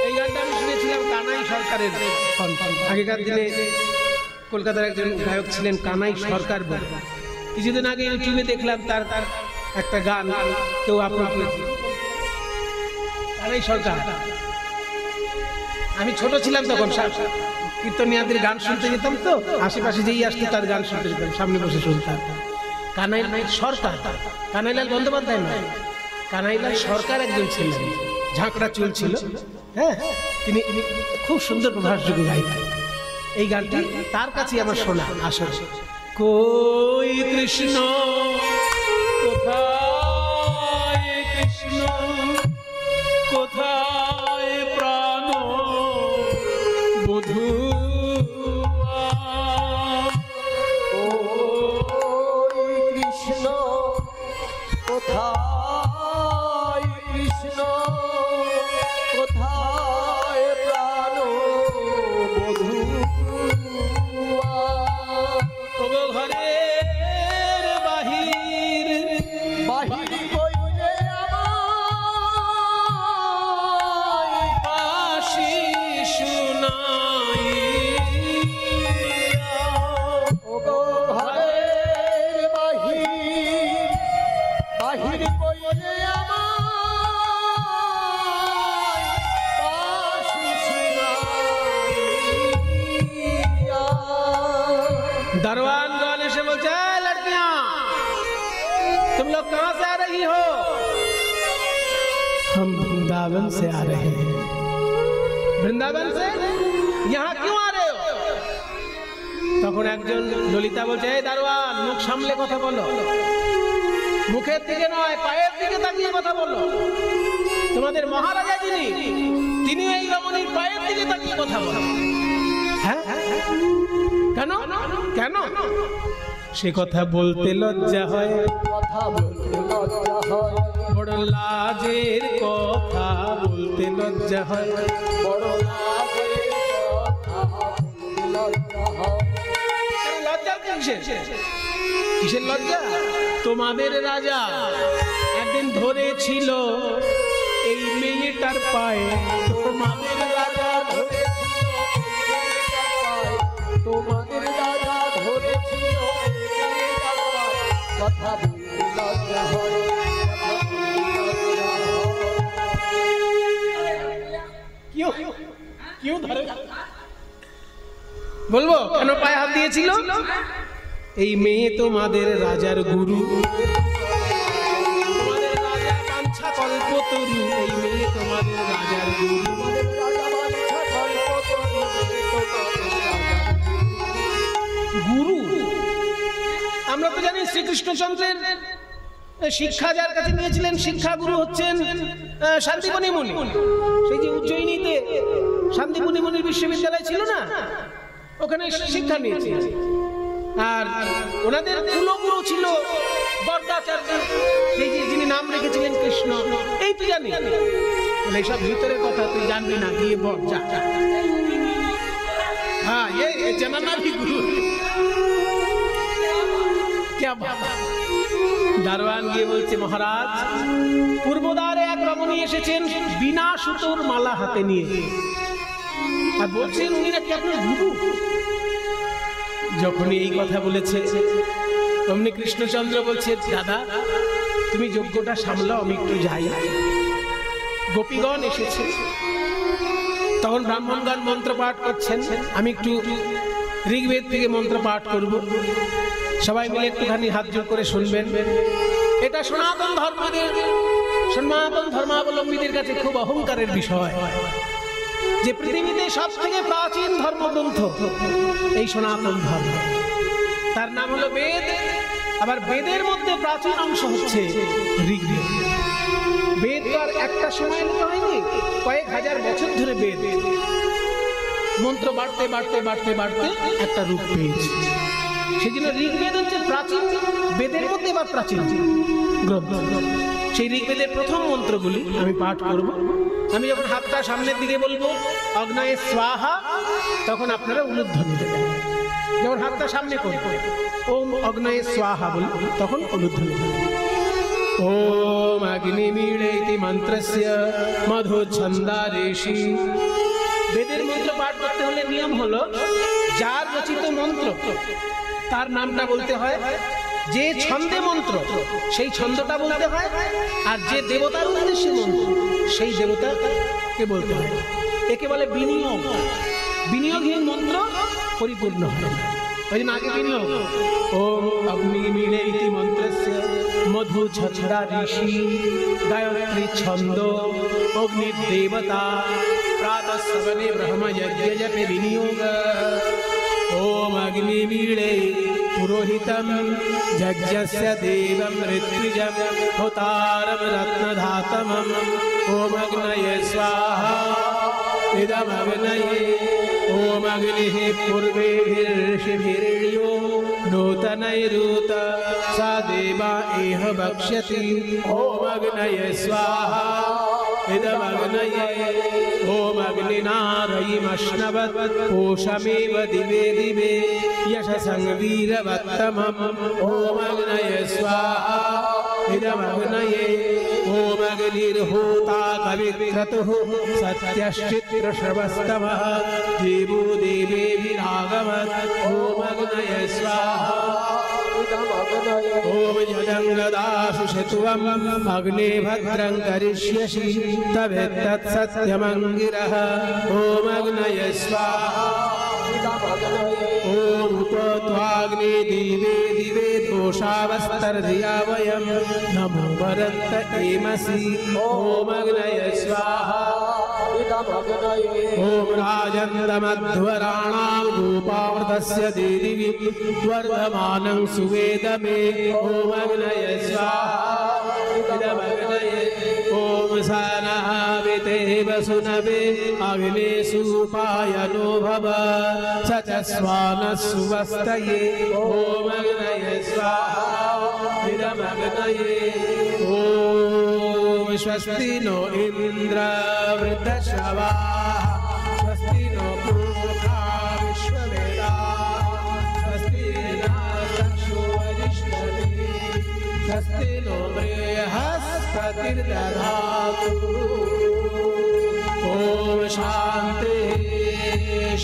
এই গানটা আমি শুনেছিলাম কানাই সরকারের, আগেকার দিনে কলকাতার একজন গায়ক ছিলেন কানাই সরকার বলে। কিছুদিন আগে ইউটিউবে দেখলাম তার একটা গান কেউ আপলোড করেছিল, কানাই সরকার। আমি ছোট ছিলাম তখন, কীর্তনিয়াদের গান শুনতে যেতাম তো, আশেপাশে যেই আসতো তার গান শুনতে যেতাম, সামনে বসে শুনতাম। কানাইলাল সরকার, কানাইলাল বন্দ্যোপাধ্যায় নয়, কানাইলাল সরকার একজন ছিলেন, ঝাঁকড়া চুল ছিল, হ্যাঁ, তিনি খুব সুন্দর প্রভাসযোগ্য গাইতেন। এই গানটি তার কাছে আমার শোনা আসলে। কই কৃষ্ণ কোথায়, কৃষ্ণ কোথায় প্রাণ বধূ, কৃষ্ণ কোথায়, কৃষ্ণ কোথায় প্রাণ বধূয়া, তবু ঘরের বাহির বাহির কইলে আমায় বাঁশি শুনাইয়া, ওগো ঘরের বাহির, বাহির কইলে আমায় বাঁশি শুনাইয়া। दरवान वाले से बोलते हैं लड़कियां तुम लोग कहां से आ रही हो? हम वृंदावन से आ रहे हैं। वृंदावन से यहाँ क्यों आ रहे हो? তখন একজন ললিতা বলছে, এই দারোয়ান মুখ সামলে কথা বলো, মুখের দিকে নয় পায়ের দিকে তাকিয়ে কথা বলো। তোমাদের মহারাজা যিনি, তিনি এই রমণীর পায়ের দিকে তাকিয়ে কথা বলো। হ্যাঁ, কেন কেন? সে কথা বলতে লজ্জা হয়, কথা বলতে লজ্জা হয়, বড় লাজের কথা বলতে লজ্জা হয়। বড় লাজের কথা বলতে লজ্জা হয়। কেন লজ্জা কিসের? কিসের লজ্জা? তোমাদের রাজা একদিন ধরেছিল এই মেয়েটার পায়ে, তোমাদের রাজা ধরেছিল তোমাদের দাদা ধরেছিল কথা বলতে লজ্জা হয়, কথা বলতে লজ্জা হয়। क्यों ধরে বলবো কেন পায়ে হাত দিয়েছিল? এই মেয়ে তোমাদের রাজার গুরু, তোমাদের রাজা বাঞ্ছা কল্পতরু, এই মেয়ে তোমাদের রাজার গুরু। তোমাদের রাজা বাঞ্ছা কল্পতরু, তোমাদের রাজা গুরু আমরা তো জানি শ্রীকৃষ্ণচন্দ্রের শিক্ষা যার কাছে নিয়েছিলেন, শিক্ষা গুরু হচ্ছেন শান্তিমণি মুনি। সেই যে উজ্জয়িনীতে শান্তিমণি মুনির বিশ্ববিদ্যালয় ছিল না, ওখানে শিক্ষা নিয়েছে। আর ওনাদের কুলগুরু ছিল গর্গাচার্য, সেই যে যিনি নাম রেখেছিলেন কৃষ্ণ। এই তুই জানি, এইসব ভিতরের কথা তুই জানবি না, গিয়ে বল যা। হ্যাঁ, ये জানানা भी गुरु क्या बात। দারোয়ান গিয়ে বলছে, মহারাজ পূর্বদ্বারে এক রমণী এসেছেন বিনা সুতোর মালা হাতে নিয়ে, আর বলছেন উনি নাকি আপনার গুরু। যখনই এই কথা বলেছে অমনি কৃষ্ণচন্দ্র বলছে, দাদা তুমি যজ্ঞটা সামলাও, আমি একটু যাই। গোপীগণ এসেছে, তখন ব্রাহ্মণগণ মন্ত্র পাঠ করছেন, আমি একটু ঋগ্বেদ থেকে মন্ত্র পাঠ করব, সবাই মিলে একটুখানি হাত জোড় করে শুনবেন। এটা সনাতন ধর্মের, সনাতন ধর্মাবলম্বীদের কাছে খুব অহংকারের বিষয় যে পৃথিবীতে সব থেকে প্রাচীন ধর্মগ্রন্থ এই সনাতন ধর্ম, তার নাম হলো বেদ। আবার বেদের মধ্যে প্রাচীন অংশ হচ্ছে ঋগ্বেদ। বেদ তো আর একটা সময় হয়নি, কয়েক হাজার বছর ধরে বেদ মন্ত্র বাড়তে বাড়তে বাড়তে বাড়তে একটা রূপ পেয়েছে। সেই জন্য ঋগ্বেদ হচ্ছে প্রাচীন বেদের মধ্যে এবার প্রাচীন গ্রন্থ। সেই ঋগ্বেদের প্রথম মন্ত্রগুলি আমি পাঠ করব। আমি যখন হাতটা সামনের দিকে বলবো অগ্নয়ে স্বাহা, তখন আপনারা উলুধ্বনি দেবেন। যখন হাতটা সামনে করবো ওম অগ্নয়ে স্বাহা বলবো, তখন উলুধ্বনি দেবেন। ওম অগ্নিমিড়েতি মন্ত্রস্য মধু ছন্দারেষি। বেদের মন্ত্র পাঠ করতে হলে নিয়ম হলো, যার রচিত মন্ত্র তার নামটা বলতে হয়, যে ছন্দে মন্ত্র সেই ছন্দটা বলতে হয়, আর যে দেবতার উদ্দেশ্যে মন্ত্র সেই দেবতাকে বলতে হয়। একে বলে বিনিয়োগ। বিনিয়োগহীন মন্ত্র পরিপূর্ণ হয় না। ওই জন্য আগে বিনিয়োগ। ওম অগ্নিমিলে ইতি মন্ত্রস্য মধু ছছড়া ঋষি গায়ত্রী ছন্দ অগ্নির দেবতা প্রাতঃ শ্রবণে ব্রহ্মযজ্ঞ জপে বিনিয়োগ। ओम अग्निमीळे पुरोहितं यज्ञस्य देवं ऋत्विजं होतारं रत्नधातमम् ओम अग्नये स्वाहा इदमग्नये ओम अग्निः पूर्वेभिर्षिभिर्यो नूतनैरुत सा देवा इह वक्ष्यति ओम अग्नये स्वाहा इदमग्नये ओम अग्निनारयिमश्नवत् पूषमेव दिवे दिवे यशसं वीरवत्तमम् ओम अग्नये स्वाहा इदमग्नये ओम अग्निर्होता कविक्रतुः सत्यश्चित्रश्रवस्तमः देवो देवेभिरागमत् ओम अग्नये स्वाहा ओम यदङ्गदाशु शत्वम् अग्ने भद्रं करिष्यसि तवेत्तत्सत्यमङ्गिरः ओम अग्नये स्वाहा ओम त्वाग्ने दिवे दिवे दोषावस्तर्धिया वयं नमो वरत्त एमसि ओम अग्नये स्वाहा ओम राजन्दमध्वराणां गोपावृतस्य देवी वर्धमानं सुवेदमे ओम अग्नये स्वाहा इदमग्नये ओम सनहाविते वसुनवे अग्ने सुपायनो भव स च स्वानः सुवस्तये ओम अग्नये स्वाहा इदमग्नये ओम स्वस्ति नो इन्द्र वृद्धश्रवाः स्वस्ति नो पूषा विश्ववेदाः स्वस्ति नक्षत्रो वरिष्ठते स्वस्ति नो बृहस्पतिर्दधातु ओम शान्ति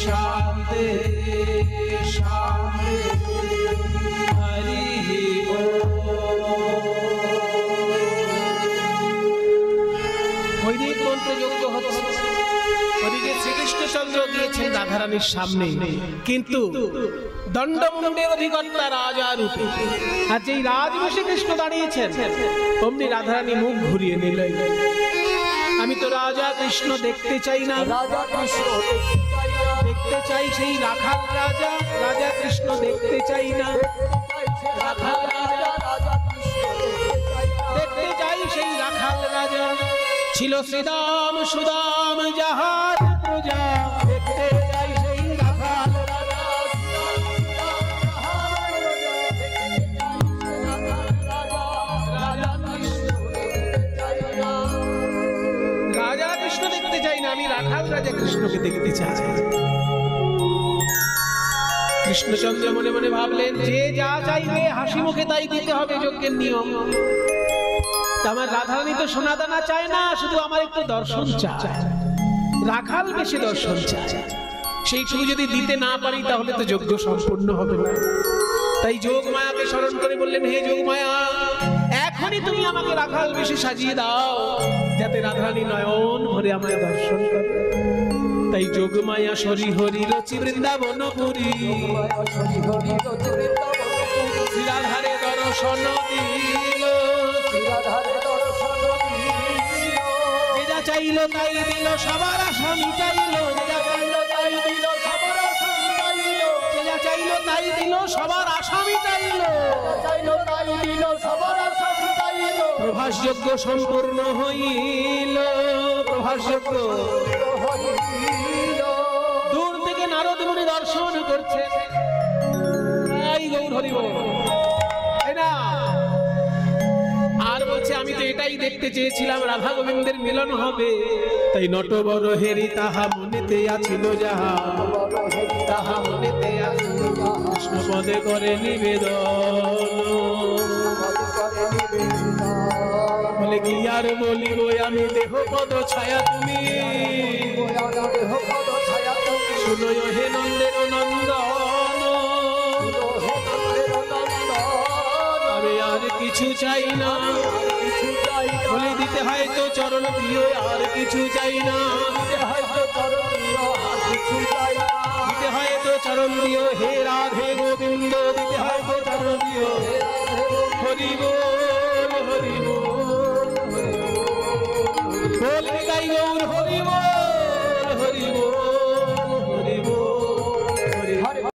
शान्ति शान्ति हरिः বৈদিক মন্ত্র যজ্ঞ হচ্ছে। ওদিকে শ্রীকৃষ্ণচন্দ্র গিয়েছেন রাধারানীর সামনে, কিন্তু দণ্ডমুণ্ডের অধিকর্তা রাজা রূপে, আর যেই রাজবেশে কৃষ্ণ দাঁড়িয়েছেন অমনি রাধারানী মুখ ঘুরিয়ে নিলেন। আমি তো রাজা কৃষ্ণ দেখতে চাই না, দেখতে চাই সেই রাখাল রাজা। রাজা কৃষ্ণ দেখতে চাই না, রাখাল রাজা দেখতে চাই সেই রাখাল রাজা। ছিল শ্রীদাম সুদাম যাহার প্রজা, দেখতে চাই সেই রাখাল রাজা। রাজা কৃষ্ণ দেখতে চাই না, আমি রাখাল রাজা কৃষ্ণকে দেখতে চাই। কৃষ্ণচন্দ্র মনে মনে ভাবলেন, যে যা চাইবে হাসি মুখে তাই দিতে হবে, যজ্ঞের নিয়ম। আমার রাধারানী তো সোনাদানা চায় না, শুধু আমার একটু দর্শন চায়, রাখাল বেশি দর্শন চায়। সেইটুকু যদি দিতে না পারি তাহলে তো যজ্ঞ সম্পূর্ণ হবে না। তাই যোগ মায়াকে স্মরণ করে বললেন, হে যোগ মায়া, এখনই তুমি আমাকে রাখাল বেশি সাজিয়ে দাও, যাতে রাধারানী নয়ন ভরে আমায় দর্শন করে। তাই যোগ মায়া সরি হরি রচি বৃন্দাবন পুরী, রাধারে দর্শন দিল, চাইলো তাই দিল, সবার আশা মিটাইলো। চাইলো তাই দিল, সবার আশা মিটাইলো। চাইলো তাই দিল, সবার আশা মিটাইলো। চাইলো তাই দিল, সবার আশা মিটাইলো। প্রভাস যজ্ঞ সম্পূর্ণ হইল, প্রভাস যজ্ঞ হইল। দূর থেকে নারদ মুনি দর্শন করছে, এই গৌর হরি বল, তাই না? আর বলছে, আমি তো এটাই দেখতে চেয়েছিলাম, রাধা গোবিন্দের মিলন হবে। তাই নটবর হেরি তাহা মনেতে আছিল যাহা, তাহা মনেতে আছিল কৃষ্ণ পদে করে নিবেদন। বলে কি আর বলিব আমি, দেহ পদ ছায়া তুমি, শুনো হে নন্দের নন্দন। আমি আর কিছু চাই না, বলে দিতে হয় তো চরণ প্রিয়, আর কিছু চাই না। কিছুই চাই না। দিতে হয় তো চরণ দিও হে রাধে গোবিন্দ, দিতে হয় তো চরণ দিও। হরি বল হরি বল হরি বল, বল নিতাই গৌর হরি বল।